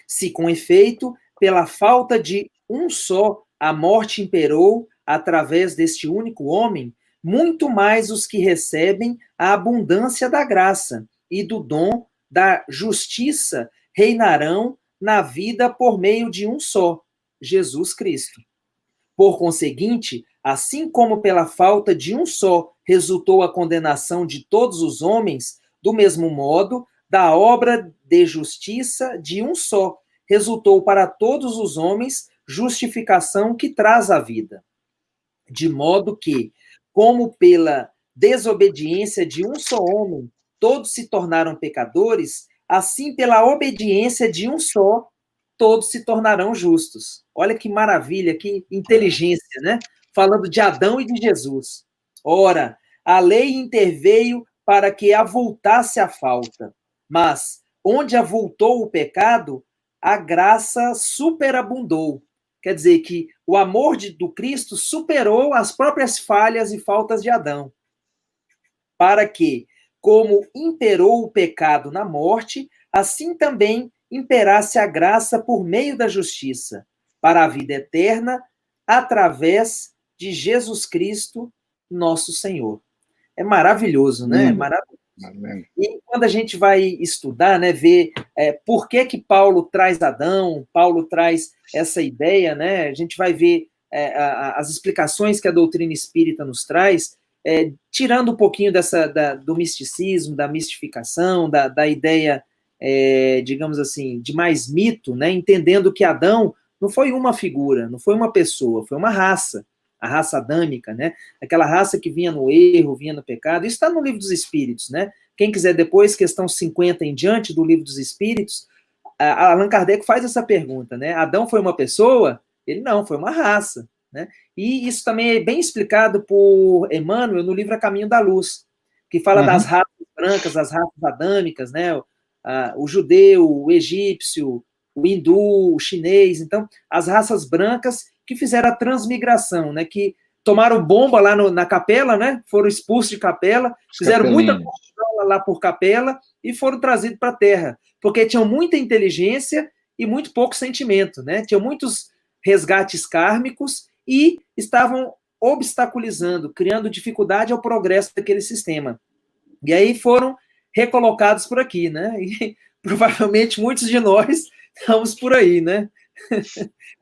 Se, com efeito, pela falta de um só, a morte imperou através deste único homem, muito mais os que recebem a abundância da graça e do dom da justiça reinarão na vida por meio de um só, Jesus Cristo. Por conseguinte, assim como pela falta de um só resultou a condenação de todos os homens, do mesmo modo, da obra de justiça de um só resultou para todos os homens justificação que traz a vida. De modo que, como pela desobediência de um só homem todos se tornaram pecadores, assim pela obediência de um só todos se tornarão justos. Olha que maravilha, que inteligência, né? Falando de Adão e de Jesus. Ora, a lei interveio para que avultasse a falta, mas onde avultou o pecado, a graça superabundou. Quer dizer que o amor do Cristo superou as próprias falhas e faltas de Adão, para que, como imperou o pecado na morte, assim também imperasse a graça por meio da justiça, para a vida eterna, através de Jesus Cristo, nosso Senhor. É maravilhoso, né? É maravilhoso. E quando a gente vai estudar, né, ver por que Paulo traz Adão, Paulo traz essa ideia, né, a gente vai ver as explicações que a doutrina espírita nos traz, tirando um pouquinho do misticismo, da mistificação, da ideia, digamos assim, de mais mito, né, entendendo que Adão não foi uma figura, não foi uma pessoa, foi uma raça, a raça adâmica, né? Aquela raça que vinha no erro, vinha no pecado. Isso está no Livro dos Espíritos, né? Quem quiser depois, questão 50 em diante do Livro dos Espíritos, Allan Kardec faz essa pergunta, né? Adão foi uma pessoa? Ele não, foi uma raça, né? E isso também é bem explicado por Emmanuel no livro A Caminho da Luz, que fala das raças brancas, as raças adâmicas, né? O judeu, o egípcio, o hindu, o chinês. Então, as raças brancas que fizeram a transmigração, né, que tomaram bomba lá na capela, né, foram expulsos de capela, fizeram muita confusão lá por capela e foram trazidos para a Terra, porque tinham muita inteligência e muito pouco sentimento, né, tinham muitos resgates kármicos e estavam obstaculizando, criando dificuldade ao progresso daquele sistema. E aí foram recolocados por aqui, né, e provavelmente muitos de nós estamos por aí, né.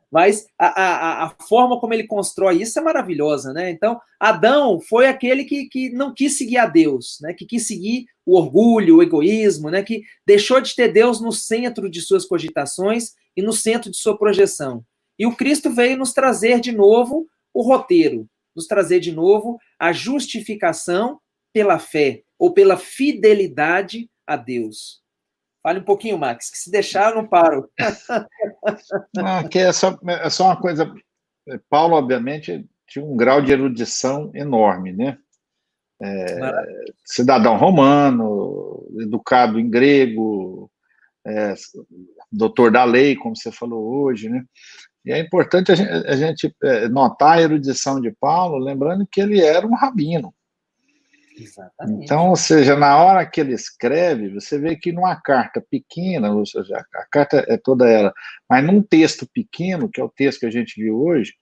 Mas a forma como ele constrói isso é maravilhosa, né? Então, Adão foi aquele que não quis seguir a Deus, né? Que quis seguir o orgulho, o egoísmo, né? Que deixou de ter Deus no centro de suas cogitações e no centro de sua projeção. E o Cristo veio nos trazer de novo o roteiro, nos trazer de novo a justificação pela fé ou pela fidelidade a Deus. Fale um pouquinho, Max, que se deixar eu não paro. Que é só uma coisa. Paulo, obviamente, tinha um grau de erudição enorme, né? Cidadão romano, educado em grego, doutor da lei, como você falou hoje, né? E é importante a gente notar a erudição de Paulo, lembrando que ele era um rabino. Exatamente. Então, ou seja, na hora que ele escreve, você vê que numa carta pequena, ou seja, a carta é toda ela, mas num texto pequeno, que é o texto que a gente viu hoje,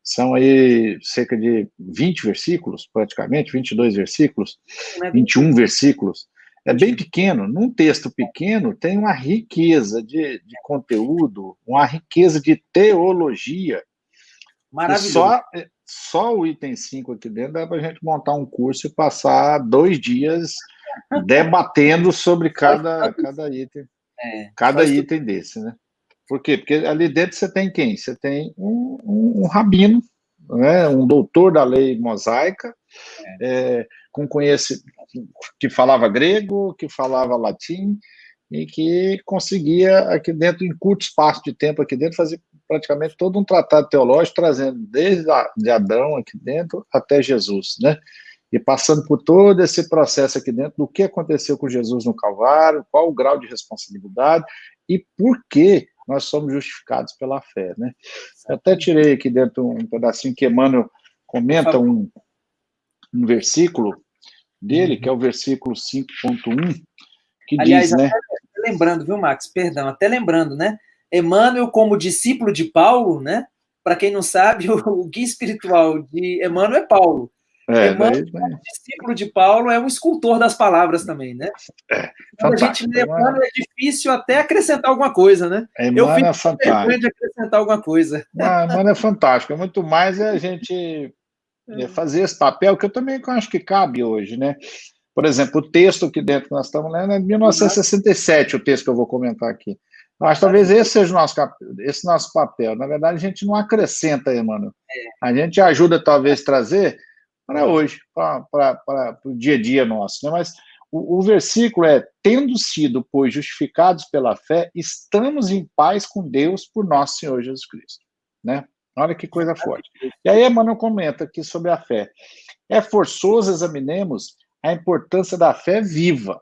São aí cerca de 20 versículos, praticamente, 22 versículos, 21 versículos. É bem pequeno. Num texto pequeno, tem uma riqueza de conteúdo, uma riqueza de teologia. Maravilhoso. E só o item 5 aqui dentro dá para a gente montar um curso e passar 2 dias debatendo sobre cada item. Cada item desse, né? Por quê? Porque ali dentro você tem quem? Você tem um rabino, né? Um doutor da lei mosaica, com conhecimento, que falava grego, que falava latim, e que conseguia, aqui dentro, em curto espaço de tempo aqui dentro, fazer praticamente todo um tratado teológico, trazendo desde de Adão aqui dentro até Jesus, né? E passando por todo esse processo aqui dentro do que aconteceu com Jesus no Calvário, qual o grau de responsabilidade e por que nós somos justificados pela fé, né? Eu até tirei aqui dentro um pedacinho que Emmanuel comenta um versículo dele, que é o versículo 5.1, que aliás, diz, né? Até lembrando, viu, Max? Perdão, até lembrando, né? Emmanuel, como discípulo de Paulo, né? Para quem não sabe, o guia espiritual de Emmanuel é Paulo. Emmanuel, como discípulo de Paulo, é um escultor das palavras também, né? Quando a gente lê Emmanuel, é difícil até acrescentar alguma coisa, né? Eu fico com vergonha de acrescentar alguma coisa. Emmanuel é fantástico. É muito mais a gente fazer esse papel, que eu também acho que cabe hoje, né? Por exemplo, o texto aqui dentro que nós estamos lendo é de 1967, o texto que eu vou comentar aqui. Eu acho que talvez esse seja esse nosso papel. Na verdade, a gente não acrescenta, Emmanuel. A gente ajuda, talvez, trazer para hoje, para o dia a dia nosso. Né? Mas o versículo é: tendo sido, pois, justificados pela fé, estamos em paz com Deus por nosso Senhor Jesus Cristo. Né? Olha que coisa forte. E aí, Emmanuel comenta aqui sobre a fé. É forçoso examinemos a importância da fé viva,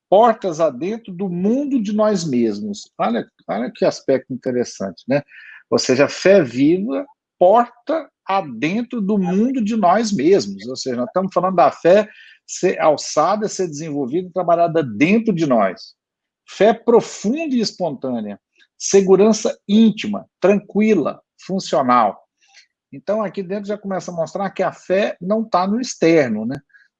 portas adentro do mundo de nós mesmos. Olha que aspecto interessante, né? Ou seja, a fé viva, porta adentro do mundo de nós mesmos. Ou seja, nós estamos falando da fé ser alçada, ser desenvolvida e trabalhada dentro de nós. Fé profunda e espontânea, segurança íntima, tranquila, funcional. Então, aqui dentro já começa a mostrar que a fé não está no externo, né?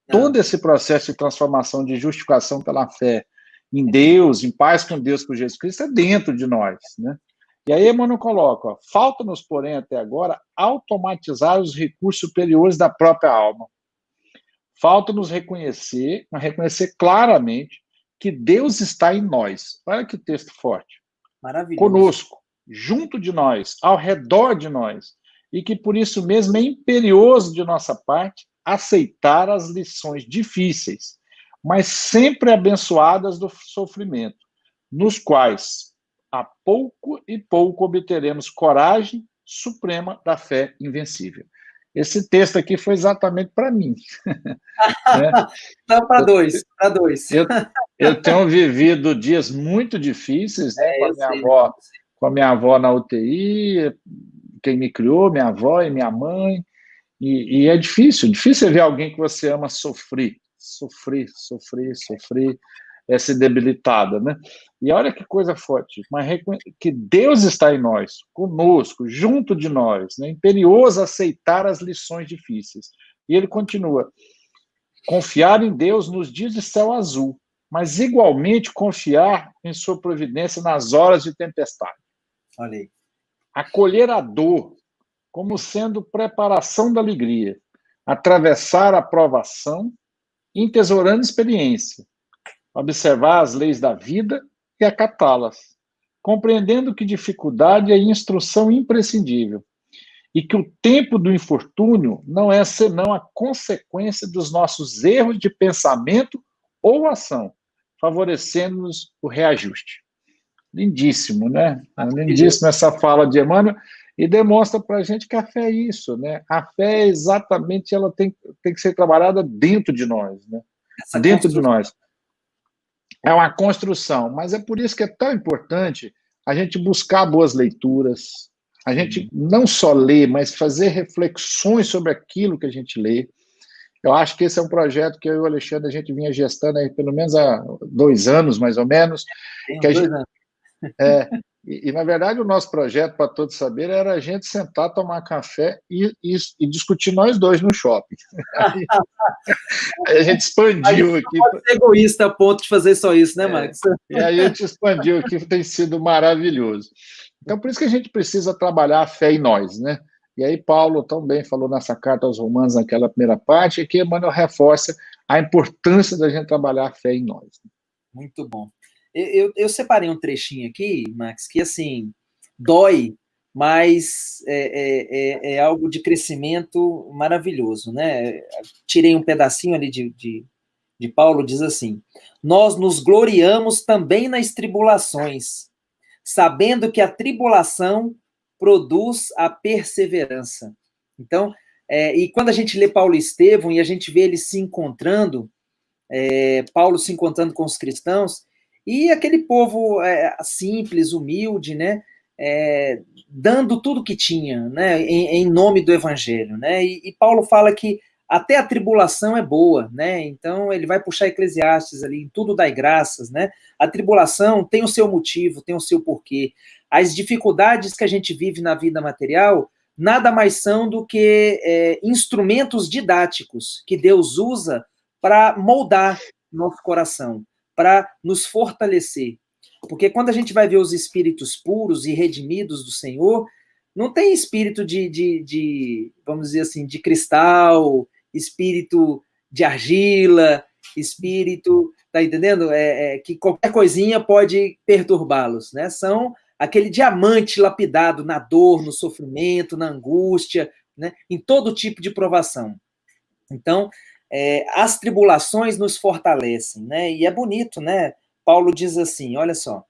Todo esse processo de transformação, de justificação pela fé em Deus, em paz com Deus, por Jesus Cristo, é dentro de nós, né? E aí Emmanuel coloca, falta-nos, porém, até agora, automatizar os recursos superiores da própria alma. Falta-nos reconhecer claramente que Deus está em nós. Olha que texto forte. Maravilhoso. Conosco, junto de nós, ao redor de nós, e que por isso mesmo é imperioso de nossa parte aceitar as lições difíceis, mas sempre abençoadas do sofrimento, nos quais a pouco e pouco obteremos coragem suprema da fé invencível. Esse texto aqui foi exatamente para mim. Né? Não, para dois. Eu tenho vivido dias muito difíceis, né, com a minha avó na UTI, quem me criou, minha avó e minha mãe, e é difícil ver alguém que você ama sofrer, ser debilitada, né? E olha que coisa forte, mas que Deus está em nós, conosco, junto de nós, né? Imperioso aceitar as lições difíceis. E ele continua: confiar em Deus nos dias de céu azul, mas igualmente confiar em sua providência nas horas de tempestade. Olha aí. Acolher a dor como sendo preparação da alegria, atravessar a provação, entesourando experiência, observar as leis da vida e acatá-las, compreendendo que dificuldade é instrução imprescindível e que o tempo do infortúnio não é senão a consequência dos nossos erros de pensamento ou ação, favorecendo-nos o reajuste. Lindíssimo, né? Lindíssimo essa fala de Emmanuel, e demonstra para a gente que a fé é isso, né? A fé é exatamente, ela tem que ser trabalhada dentro de nós, né? Dentro de nós. É uma construção, mas é por isso que é tão importante a gente buscar boas leituras, a gente não só ler, mas fazer reflexões sobre aquilo que a gente lê. Eu acho que esse é um projeto que eu e o Alexandre, a gente vinha gestando aí pelo menos há 2 anos, mais ou menos. na verdade, o nosso projeto, para todos saberem, era a gente sentar, tomar café e discutir nós dois no shopping. Aí a gente expandiu aqui. Pode ser egoísta a ponto de fazer só isso, né, Max? E aí a gente expandiu aqui, tem sido maravilhoso. Então, por isso que a gente precisa trabalhar a fé em nós, né? E aí Paulo também falou nessa carta aos Romanos, naquela primeira parte, que Emmanuel reforça a importância da gente trabalhar a fé em nós. Muito bom. Eu separei um trechinho aqui, Max, que, assim, dói, mas é algo de crescimento maravilhoso, né? Tirei um pedacinho ali de Paulo, diz assim: nós nos gloriamos também nas tribulações, sabendo que a tribulação produz a perseverança. Então, e quando a gente lê Paulo e Estevão e a gente vê eles se encontrando, Paulo se encontrando com os cristãos, e aquele povo simples, humilde, né, dando tudo que tinha, né, em nome do evangelho, né, e Paulo fala que até a tribulação é boa, né, então ele vai puxar Eclesiastes ali, em tudo dai graças, né, a tribulação tem o seu motivo, tem o seu porquê, as dificuldades que a gente vive na vida material nada mais são do que instrumentos didáticos que Deus usa para moldar nosso coração, para nos fortalecer. Porque quando a gente vai ver os espíritos puros e redimidos do Senhor, não tem espírito vamos dizer assim, de cristal, espírito de argila, espírito, tá entendendo? Que qualquer coisinha pode perturbá-los, né? São aquele diamante lapidado na dor, no sofrimento, na angústia, né? Em todo tipo de provação. Então, as tribulações nos fortalecem, né? E é bonito, né? Paulo diz assim, olha só,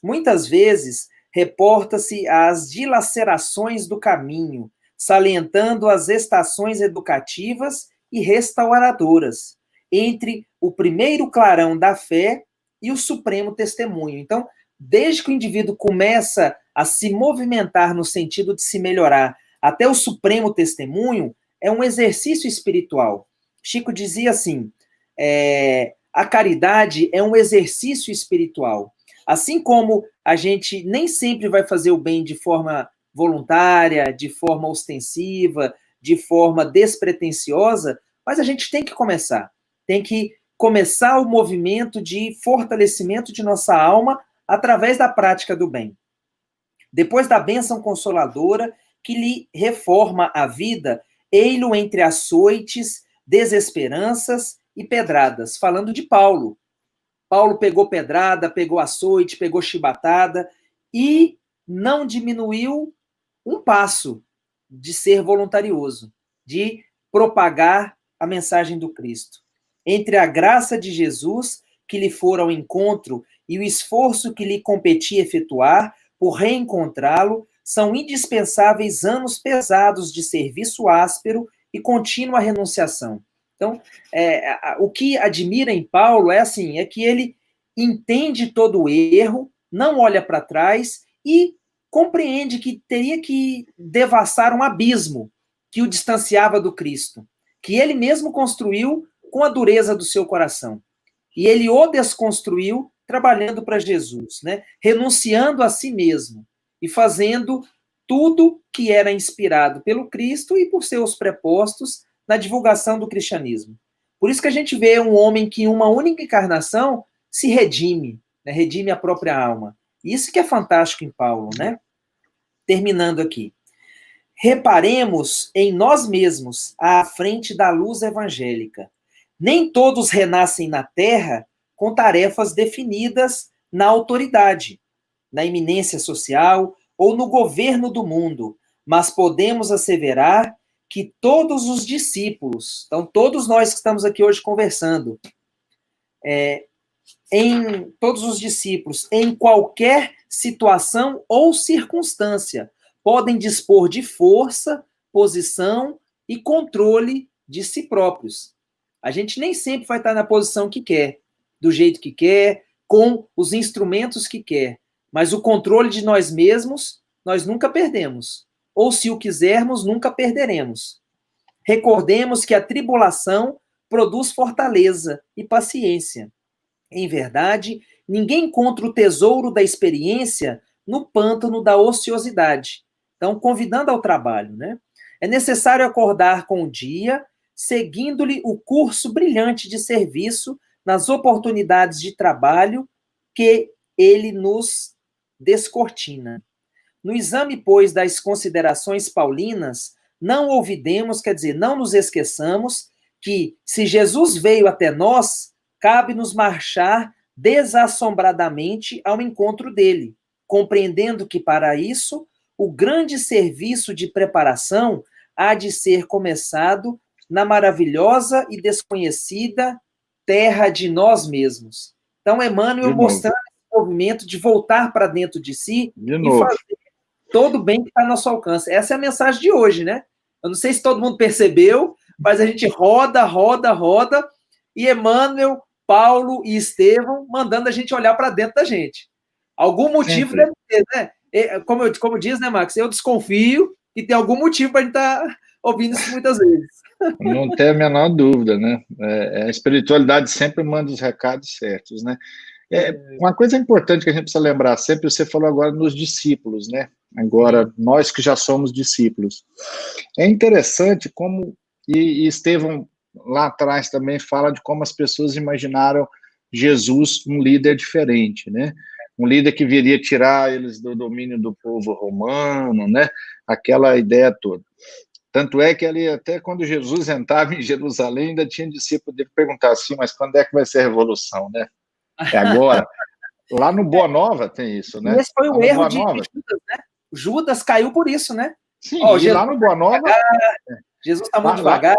muitas vezes reporta-se às dilacerações do caminho, salientando as estações educativas e restauradoras, entre o primeiro clarão da fé e o supremo testemunho. Então, desde que o indivíduo começa a se movimentar no sentido de se melhorar até o supremo testemunho, é um exercício espiritual. Chico dizia assim, a caridade é um exercício espiritual. Assim como a gente nem sempre vai fazer o bem de forma voluntária, de forma ostensiva, de forma despretensiosa, mas a gente tem que começar. Tem que começar o movimento de fortalecimento de nossa alma através da prática do bem. Depois da bênção consoladora que lhe reforma a vida, ei-lo entre açoites, desesperanças e pedradas. Falando de Paulo. Paulo pegou pedrada, pegou açoite, pegou chibatada e não diminuiu um passo de ser voluntarioso, de propagar a mensagem do Cristo. Entre a graça de Jesus, que lhe fora ao encontro, e o esforço que lhe competia efetuar por reencontrá-lo, são indispensáveis anos pesados de serviço áspero e contínua renunciação. Então, o que admira em Paulo é que ele entende todo o erro, não olha para trás e compreende que teria que devassar um abismo que o distanciava do Cristo, que ele mesmo construiu com a dureza do seu coração. E ele o desconstruiu trabalhando para Jesus, né? Renunciando a si mesmo e fazendo tudo que era inspirado pelo Cristo e por seus prepostos na divulgação do cristianismo. Por isso que a gente vê um homem que em uma única encarnação se redime, né? Redime a própria alma. Isso que é fantástico em Paulo, né? Terminando aqui. Reparemos em nós mesmos à frente da luz evangélica. Nem todos renascem na terra com tarefas definidas na autoridade, na eminência social ou no governo do mundo, mas podemos asseverar que todos os discípulos, então todos nós que estamos aqui hoje conversando, todos os discípulos, em qualquer situação ou circunstância, podem dispor de força, posição e controle de si próprios. A gente nem sempre vai estar na posição que quer, do jeito que quer, com os instrumentos que quer, mas o controle de nós mesmos, nós nunca perdemos. Ou, se o quisermos, nunca perderemos. Recordemos que a tribulação produz fortaleza e paciência. Em verdade, ninguém encontra o tesouro da experiência no pântano da ociosidade. Então, convidando ao trabalho, né? É necessário acordar com o dia, seguindo-lhe o curso brilhante de serviço nas oportunidades de trabalho que ele nos descortina. No exame, pois, das considerações paulinas, não olvidemos, quer dizer, não nos esqueçamos que, se Jesus veio até nós, cabe-nos marchar desassombradamente ao encontro dele, compreendendo que, para isso, o grande serviço de preparação há de ser começado na maravilhosa e desconhecida terra de nós mesmos. Então, Emmanuel mostrando esse movimento de voltar para dentro de si e fazer todo o bem que está ao nosso alcance. Essa é a mensagem de hoje, né? Eu não sei se todo mundo percebeu, mas a gente roda, e Emmanuel, Paulo e Estevão mandando a gente olhar para dentro da gente. Algum motivo deve ter, né? Como diz, né, Max? Eu desconfio que tem algum motivo para a gente estar ouvindo isso muitas vezes. Não tem a menor dúvida, né? A espiritualidade sempre manda os recados certos, né? Uma coisa importante que a gente precisa lembrar sempre, você falou agora nos discípulos, né? Agora, nós que já somos discípulos. É interessante como, e Estevão lá atrás também fala de como as pessoas imaginaram Jesus um líder diferente, né? Um líder que viria tirar eles do domínio do povo romano, né? Aquela ideia toda. Tanto é que ali, até quando Jesus entrava em Jerusalém, ainda tinha discípulo dele perguntar assim, mas quando é que vai ser a revolução, né? É agora. Lá no Boa Nova tem isso, né? E esse foi o erro de Judas, né? Judas caiu por isso, né? Sim, e lá no Boa Nova... Jesus está muito devagar.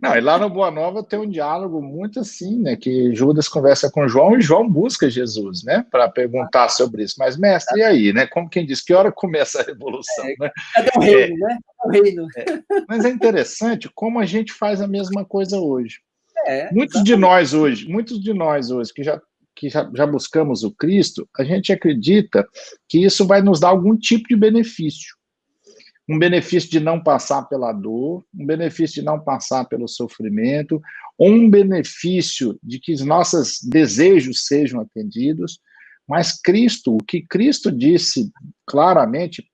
Não, e lá no Boa Nova tem um diálogo muito assim, né? Que Judas conversa com João e João busca Jesus, né? Para perguntar sobre isso. Mas, mestre, e aí, né? Como quem diz, que hora começa a revolução, né? Cadê o reino, né? O reino. Mas é interessante como a gente faz a mesma coisa hoje. Muitos de nós hoje que já buscamos o Cristo, a gente acredita que isso vai nos dar algum tipo de benefício. Um benefício de não passar pela dor, um benefício de não passar pelo sofrimento, ou um benefício de que os nossos desejos sejam atendidos. Mas Cristo, o que Cristo disse claramente,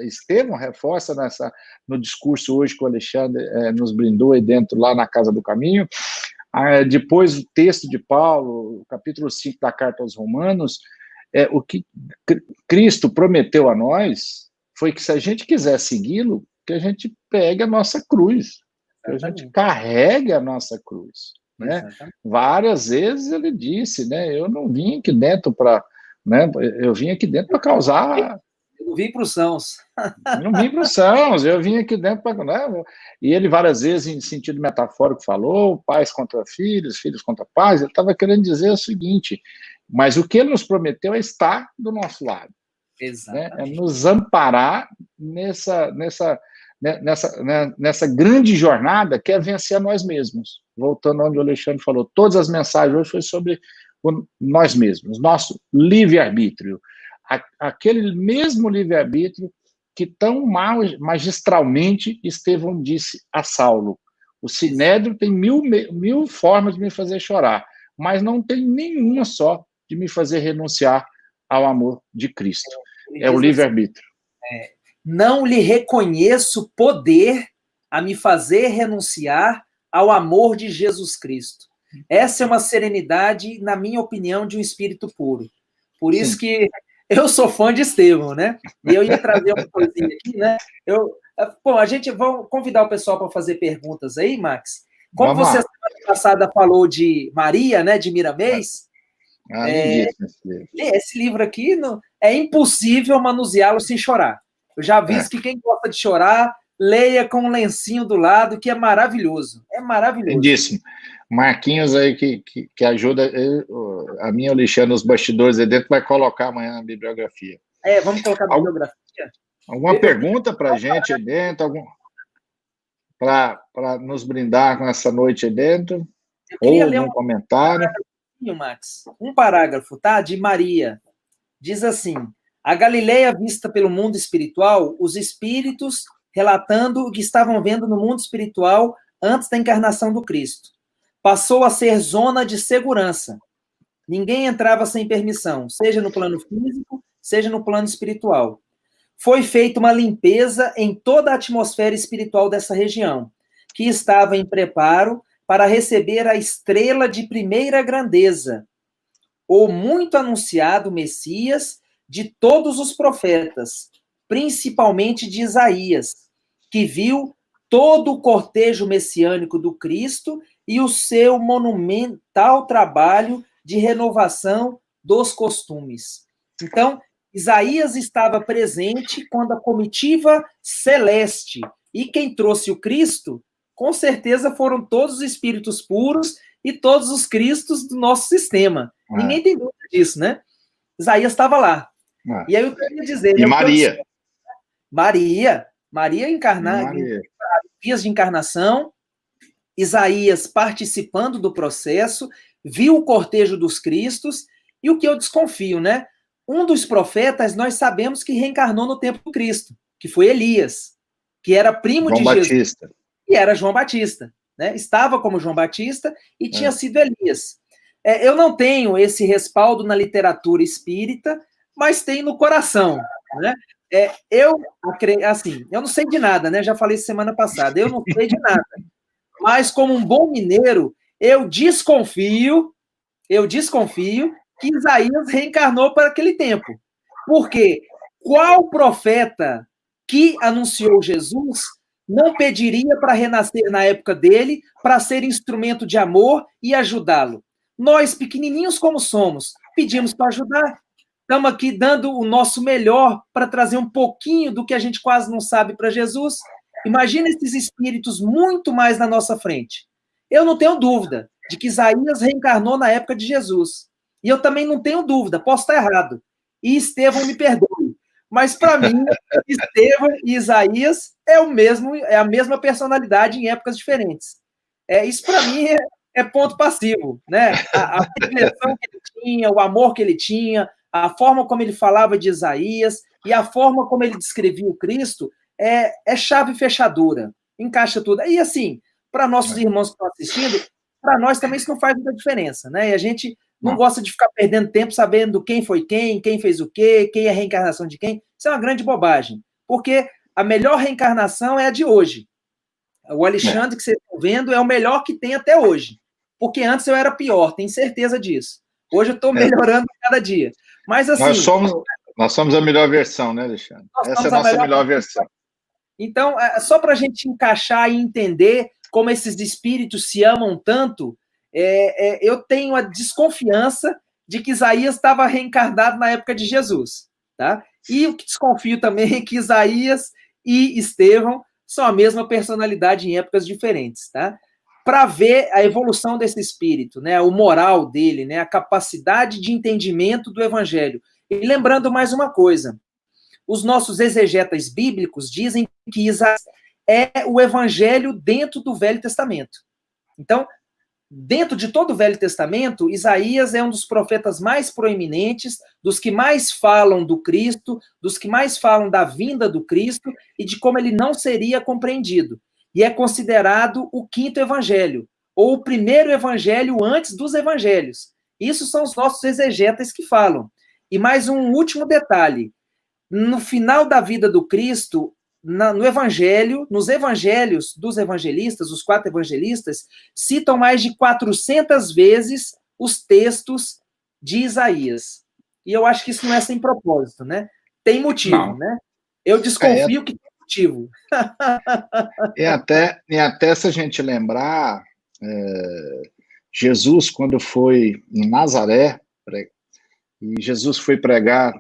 Estevão reforça no discurso hoje que o Alexandre nos brindou aí dentro, lá na Casa do Caminho. Depois o texto de Paulo, o capítulo 5 da Carta aos Romanos, o que Cristo prometeu a nós foi que, se a gente quiser segui-lo, que a gente pegue a nossa cruz, que a gente carregue a nossa cruz, né? Várias vezes ele disse, né? Eu não vim aqui dentro para, né? Eu vim aqui dentro para causar. Eu não vim para os sãos. Não vim para os sãos, eu vim aqui dentro para, né? E ele várias vezes, em sentido metafórico, falou pais contra filhos, filhos contra pais. Ele estava querendo dizer o seguinte: mas o que ele nos prometeu é estar do nosso lado. Né? É nos amparar nessa grande jornada que é vencer a nós mesmos. Voltando onde o Alexandre falou, todas as mensagens hoje foi sobre nós mesmos, nosso livre-arbítrio. Aquele mesmo livre-arbítrio que tão magistralmente Estevão disse a Saulo: o Sinédrio tem mil formas de me fazer chorar, mas não tem nenhuma só de me fazer renunciar ao amor de Cristo. É o livre-arbítrio. Não lhe reconheço poder a me fazer renunciar ao amor de Jesus Cristo. Essa é uma serenidade, na minha opinião, de um espírito puro. Por isso que eu sou fã de Estevão, né? E eu ia trazer uma coisinha aqui, né? A gente vai convidar o pessoal para fazer perguntas aí, Max. Como você, semana passada, falou de Maria, né? De Miramês. Esse livro aqui é impossível manuseá-lo sem chorar. Eu já aviso que quem gosta de chorar, leia com um lencinho do lado, que é maravilhoso. É maravilhoso. Lindíssimo. Marquinhos aí que ajuda a mim, Alexandre, nos bastidores aí dentro, vai colocar amanhã na bibliografia. Vamos colocar na bibliografia. Alguma pergunta para a gente aí dentro? Para nos brindar com essa noite aí dentro? Ou algum comentário? Max, um parágrafo, tá? De Maria. Diz assim: a Galileia vista pelo mundo espiritual, os espíritos relatando o que estavam vendo no mundo espiritual antes da encarnação do Cristo. Passou a ser zona de segurança. Ninguém entrava sem permissão, seja no plano físico, seja no plano espiritual. Foi feita uma limpeza em toda a atmosfera espiritual dessa região, que estava em preparo para receber a estrela de primeira grandeza, o muito anunciado Messias de todos os profetas, principalmente de Isaías, que viu todo o cortejo messiânico do Cristo e o seu monumental trabalho de renovação dos costumes. Então, Isaías estava presente quando a comitiva celeste, e quem trouxe o Cristo, com certeza foram todos os espíritos puros e todos os cristos do nosso sistema. Ninguém tem dúvida disso, né? Isaías estava lá. E aí eu queria dizer... E Maria. Maria encarnada, vias de encarnação, Isaías participando do processo, viu o cortejo dos cristos, e o que eu desconfio, né? Um dos profetas, nós sabemos que reencarnou no tempo do Cristo, que foi Elias, que era primo de Jesus, e era João Batista, né? Estava como João Batista e tinha sido Elias. Eu não tenho esse respaldo na literatura espírita, mas tenho no coração, né? Eu não sei de nada, né? Já falei semana passada, eu não sei de nada. Mas, como um bom mineiro, eu desconfio que Isaías reencarnou para aquele tempo. Porque qual profeta que anunciou Jesus não pediria para renascer na época dele, para ser instrumento de amor e ajudá-lo? Nós, pequenininhos como somos, pedimos para ajudar. Estamos aqui dando o nosso melhor para trazer um pouquinho do que a gente quase não sabe para Jesus. Imagina esses espíritos muito mais na nossa frente. Eu não tenho dúvida de que Isaías reencarnou na época de Jesus. E eu também não tenho dúvida, posso estar errado. E Estevão me perdoe. Mas, para mim, Estevão e Isaías é a mesma personalidade em épocas diferentes. Isso, para mim, é ponto passivo, né? A predileção que ele tinha, o amor que ele tinha, a forma como ele falava de Isaías e a forma como ele descrevia o Cristo é chave e fechadura, encaixa tudo. E assim, para nossos irmãos que estão assistindo, para nós também isso não faz muita diferença, né? E a gente não gosta de ficar perdendo tempo sabendo quem foi quem fez o quê, quem é a reencarnação de quem. Isso é uma grande bobagem, porque a melhor reencarnação é a de hoje. O Alexandre que vocês estão vendo é o melhor que tem até hoje, porque antes eu era pior, tenho certeza disso. Hoje eu estou melhorando cada dia. Mas assim... Nós somos a melhor versão, né, Alexandre? Essa é a nossa melhor versão. Então, só para a gente encaixar e entender como esses espíritos se amam tanto, eu tenho a desconfiança de que Isaías estava reencarnado na época de Jesus, tá? E o que desconfio também é que Isaías e Estevão são a mesma personalidade em épocas diferentes, tá? Para ver a evolução desse espírito, né? O moral dele, né? A capacidade de entendimento do evangelho. E lembrando mais uma coisa, os nossos exegetas bíblicos dizem que Isaías é o evangelho dentro do Velho Testamento. Então, dentro de todo o Velho Testamento, Isaías é um dos profetas mais proeminentes, dos que mais falam do Cristo, dos que mais falam da vinda do Cristo e de como ele não seria compreendido. E é considerado o quinto evangelho, ou o primeiro evangelho antes dos evangelhos. Isso são os nossos exegetas que falam. E mais um último detalhe. No final da vida do Cristo, no Evangelho, nos Evangelhos dos evangelistas, os 4 evangelistas, citam mais de 400 vezes os textos de Isaías. E eu acho que isso não é sem propósito, né? Tem motivo, né? Eu desconfio que tem motivo. E até se a gente lembrar, Jesus, quando foi em Nazaré, e Jesus foi pregar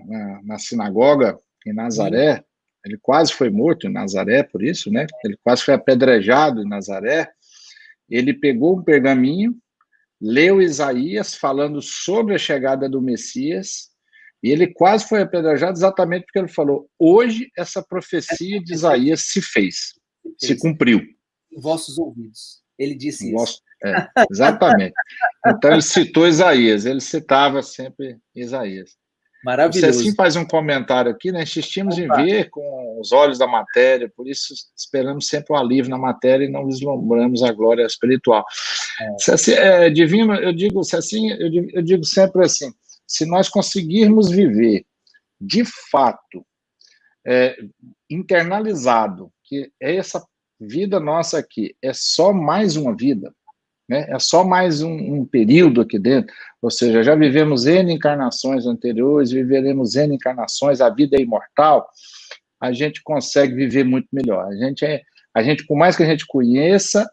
na sinagoga em Nazaré, ele quase foi morto em Nazaré, por isso, né? Ele quase foi apedrejado em Nazaré. Ele pegou um pergaminho, leu Isaías falando sobre a chegada do Messias, e ele quase foi apedrejado exatamente porque ele falou: hoje essa profecia de Isaías se fez, se cumpriu. Em vossos ouvidos. Ele disse isso. Exatamente. Então ele citou Isaías, ele citava sempre Isaías. Maravilhoso. Você assim faz um comentário aqui, né? Insistimos em ver com os olhos da matéria, por isso esperamos sempre um alívio na matéria e não vislumbramos a glória espiritual. Divino, eu digo sempre assim: se nós conseguirmos viver de fato, internalizado, que essa vida nossa aqui é só mais uma vida, né? É só mais um período aqui dentro, ou seja, já vivemos N encarnações anteriores, viveremos N encarnações, a vida é imortal, a gente consegue viver muito melhor. A gente, por mais que a gente conheça,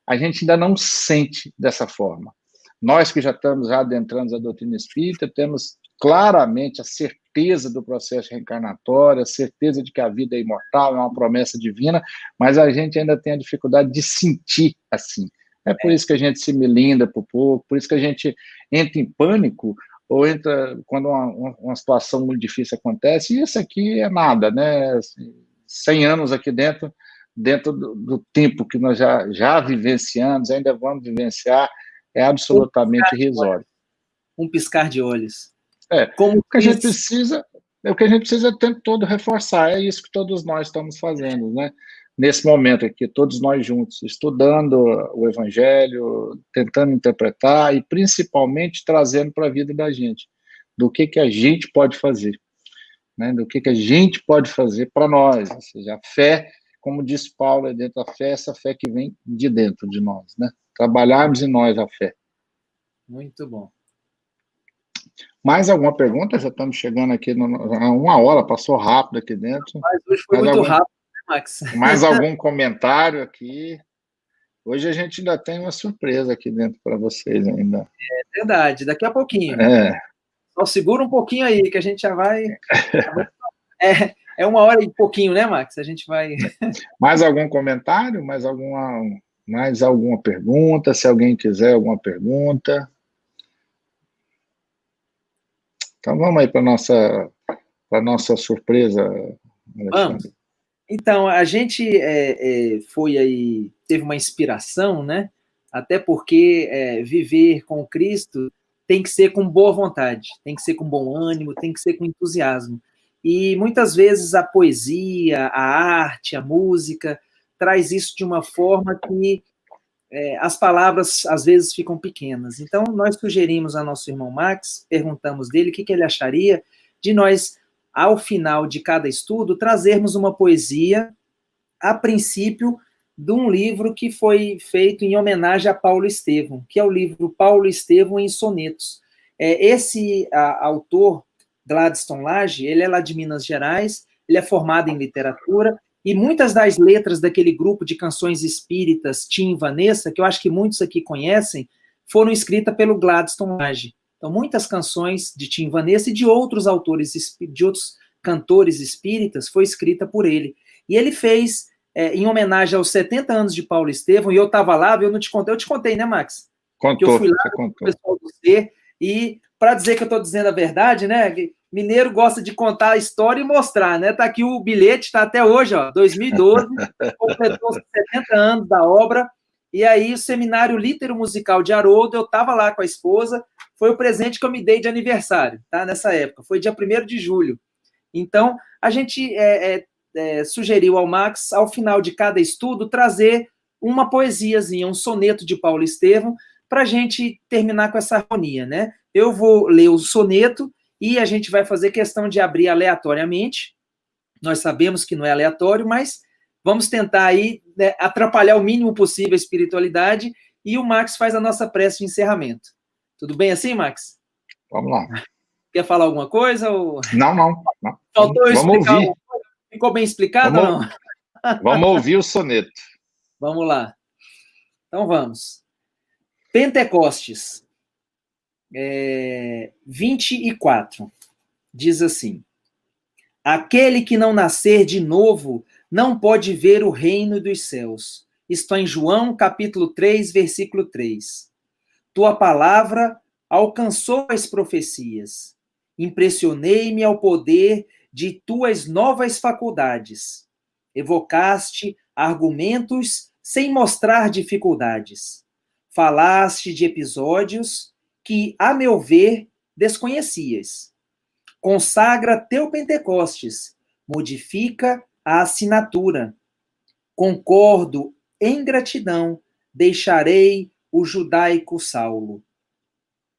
a gente ainda não sente dessa forma. Nós que já estamos adentrando a doutrina espírita, temos claramente a certeza do processo reencarnatório, a certeza de que a vida é imortal, é uma promessa divina, mas a gente ainda tem a dificuldade de sentir assim. É por isso que a gente se melinda por pouco, por isso que a gente entra em pânico, ou entra quando uma situação muito difícil acontece, e isso aqui é nada, né? 100 anos aqui dentro do tempo que nós já vivenciamos, ainda vamos vivenciar, é absolutamente irrisório. Um piscar de olhos. O que a gente precisa, o que a gente precisa o tempo todo reforçar, é isso que todos nós estamos fazendo, né? Nesse momento aqui, todos nós juntos, estudando o Evangelho, tentando interpretar e principalmente trazendo para a vida da gente, do que a gente pode fazer, né? Do que a gente pode fazer para nós, ou seja, a fé, como diz Paulo, é dentro da fé, essa fé que vem de dentro de nós, né? Trabalharmos em nós a fé. Muito bom. Mais alguma pergunta? Já estamos chegando aqui a 1 hora, passou rápido aqui dentro. Mas hoje foi muito rápido, né, Max? Mais algum comentário aqui? Hoje a gente ainda tem uma surpresa aqui dentro para vocês ainda. É verdade, daqui a pouquinho. Só segura um pouquinho aí, que a gente já vai... É 1 hora e pouquinho, né, Max? A gente vai... Mais algum comentário? Mais alguma pergunta? Se alguém quiser alguma pergunta. Então vamos aí para a nossa surpresa, Alexandre. Vamos. Então, a gente foi aí, teve uma inspiração, né? Até porque viver com Cristo tem que ser com boa vontade, tem que ser com bom ânimo, tem que ser com entusiasmo. E muitas vezes a poesia, a arte, a música traz isso de uma forma que as palavras às vezes ficam pequenas. Então, nós sugerimos ao nosso irmão Max, perguntamos dele o que ele acharia de nós, ao final de cada estudo, trazermos uma poesia, a princípio, de um livro que foi feito em homenagem a Paulo Estevam, que é o livro Paulo Estevam em Sonetos. Esse autor, Gladstone Lage, ele é lá de Minas Gerais, ele é formado em literatura, e muitas das letras daquele grupo de canções espíritas, Tim e Vanessa, que eu acho que muitos aqui conhecem, foram escritas pelo Gladstone Lage. Então, muitas canções de Tim e Vanessa e de outros autores, de outros cantores espíritas, foi escrita por ele. E ele fez, em homenagem aos 70 anos de Paulo Estevam, e eu estava lá, eu te contei, né, Max? Contou, que eu fui lá com o pessoal do C, e para dizer que eu estou dizendo a verdade, né, mineiro gosta de contar a história e mostrar, né? Tá aqui o bilhete, tá até hoje, ó, 2012, completou 70 anos da obra, e aí o seminário Lítero Musical de Haroldo, eu estava lá com a esposa, foi o presente que eu me dei de aniversário, tá? Nessa época, foi dia 1º de julho. Então, a gente sugeriu ao Max, ao final de cada estudo, trazer uma poesiazinha, um soneto de Paulo Estevam, para a gente terminar com essa harmonia, né? Eu vou ler o soneto, e a gente vai fazer questão de abrir aleatoriamente. Nós sabemos que não é aleatório, mas vamos tentar aí, né, atrapalhar o mínimo possível a espiritualidade, e o Max faz a nossa prece de encerramento. Tudo bem assim, Max? Vamos lá. Quer falar alguma coisa? Ou... Não. Faltou eu explicar ouvir. Ficou bem explicado ou não? Vamos ouvir o soneto. Vamos lá. Então vamos. Pentecostes. 24, diz assim: aquele que não nascer de novo não pode ver o reino dos céus. Está em João, capítulo 3, versículo 3. Tua palavra alcançou as profecias. Impressionei-me ao poder de tuas novas faculdades. Evocaste argumentos sem mostrar dificuldades. Falaste de episódios que, a meu ver, desconhecias. Consagra teu Pentecostes, modifica a assinatura. Concordo em gratidão, deixarei o judaico Saulo.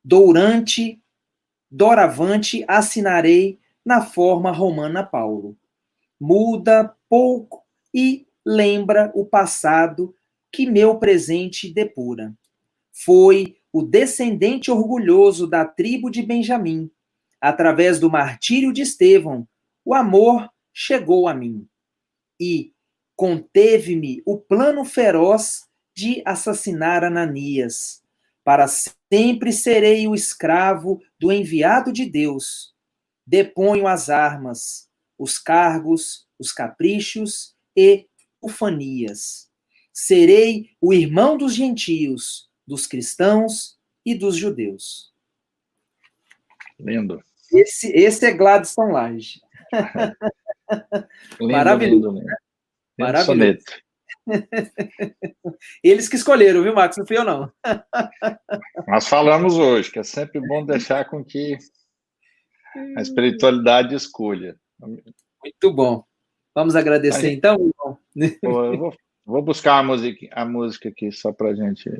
Doravante assinarei na forma romana Paulo. Muda pouco e lembra o passado que meu presente depura. Foi o descendente orgulhoso da tribo de Benjamim. Através do martírio de Estevão, o amor chegou a mim. E conteve-me o plano feroz de assassinar Ananias. Para sempre serei o escravo do enviado de Deus. Deponho as armas, os cargos, os caprichos e ufanias. Serei o irmão dos gentios, dos cristãos e dos judeus. Lindo. Esse é Gladstone Lage. Lindo, Maravilhoso. lindo, lindo. Maravilhoso. Eles que escolheram, viu, Max? Não fui eu, não. Nós falamos hoje, que é sempre bom deixar com que a espiritualidade escolha. Muito bom. Vamos agradecer, então, irmão? Eu vou buscar a música aqui, só para a gente...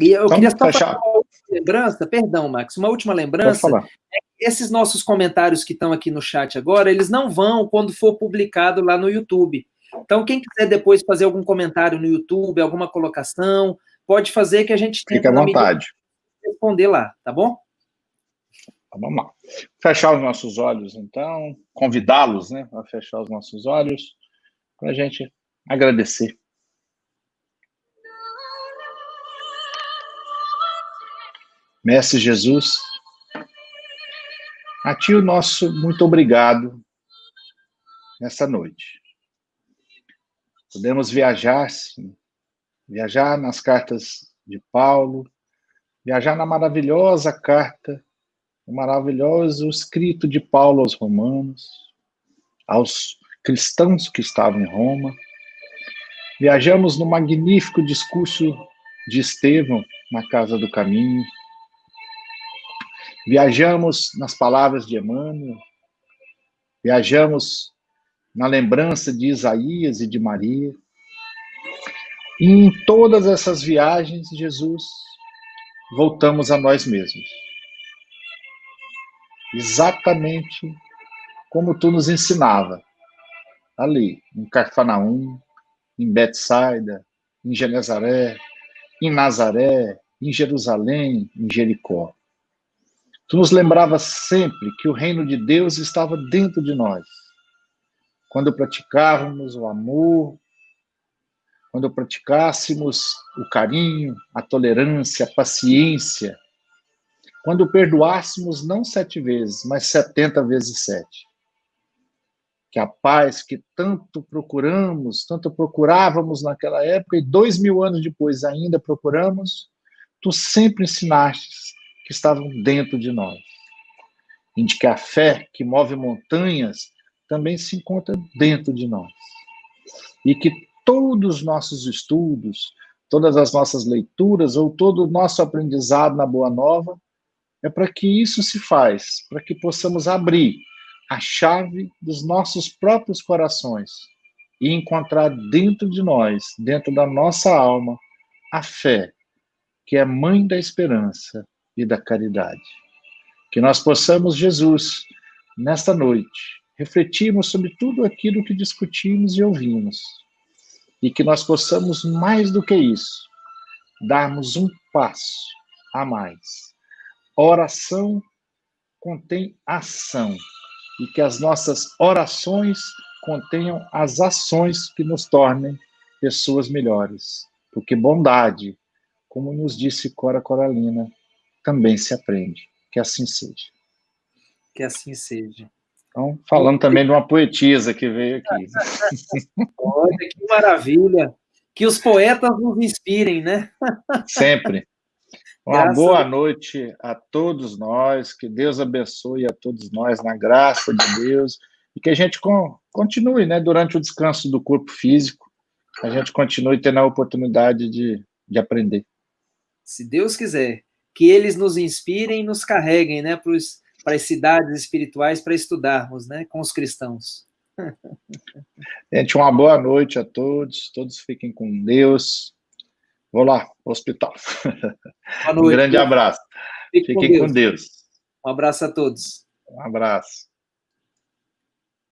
E eu queria só fazer uma última lembrança, perdão, Max, uma última lembrança. Pode falar. Esses nossos comentários que estão aqui no chat agora, eles não vão quando for publicado lá no YouTube. Então, quem quiser depois fazer algum comentário no YouTube, alguma colocação, pode fazer que a gente tenta... Fique à vontade. Responder lá, tá bom? Então, vamos lá. Fechar os nossos olhos, então, convidá-los, né, a fechar os nossos olhos, para a gente agradecer. Mestre Jesus, a Ti o nosso muito obrigado nessa noite. Podemos viajar, sim, viajar nas cartas de Paulo, viajar na maravilhosa carta, o maravilhoso escrito de Paulo aos romanos, aos cristãos que estavam em Roma. Viajamos no magnífico discurso de Estevão na Casa do Caminho. Viajamos nas palavras de Emmanuel. Viajamos na lembrança de Isaías e de Maria. E em todas essas viagens, Jesus, voltamos a nós mesmos. Exatamente como tu nos ensinava, ali, em Cafarnaum, em Betsaida, em Genezaré, em Nazaré, em Jerusalém, em Jericó. Tu nos lembravas sempre que o reino de Deus estava dentro de nós. Quando praticávamos o amor, quando praticássemos o carinho, a tolerância, a paciência, quando perdoássemos não 7 vezes, mas 70 vezes 7. Que a paz que tanto procuramos, tanto procurávamos naquela época, e 2000 anos depois ainda procuramos, tu sempre ensinastes que estavam dentro de nós. E de que a fé que move montanhas também se encontra dentro de nós. E que todos os nossos estudos, todas as nossas leituras, ou todo o nosso aprendizado na Boa Nova, é para que isso se faz, para que possamos abrir a chave dos nossos próprios corações e encontrar dentro de nós, dentro da nossa alma, a fé, que é mãe da esperança e da caridade. Que nós possamos, Jesus, nesta noite, refletirmos sobre tudo aquilo que discutimos e ouvimos. E que nós possamos, mais do que isso, darmos um passo a mais. Oração contém ação. E que as nossas orações contenham as ações que nos tornem pessoas melhores. Porque bondade, como nos disse Cora Coralina, também se aprende. Que assim seja. Que assim seja. Então, falando também de uma poetisa que veio aqui. Olha, que maravilha. Que os poetas nos inspirem, né? Sempre. Uma boa noite a todos nós, que Deus abençoe a todos nós na graça de Deus, e que a gente continue, né, durante o descanso do corpo físico, a gente continue tendo a oportunidade de aprender. Se Deus quiser, que eles nos inspirem e nos carreguem, né, para as cidades espirituais para estudarmos, né, com os cristãos. Gente, uma boa noite a todos fiquem com Deus. Vou lá para o hospital. Boa noite. Um grande abraço. Fiquem com Deus. Um abraço a todos. Um abraço.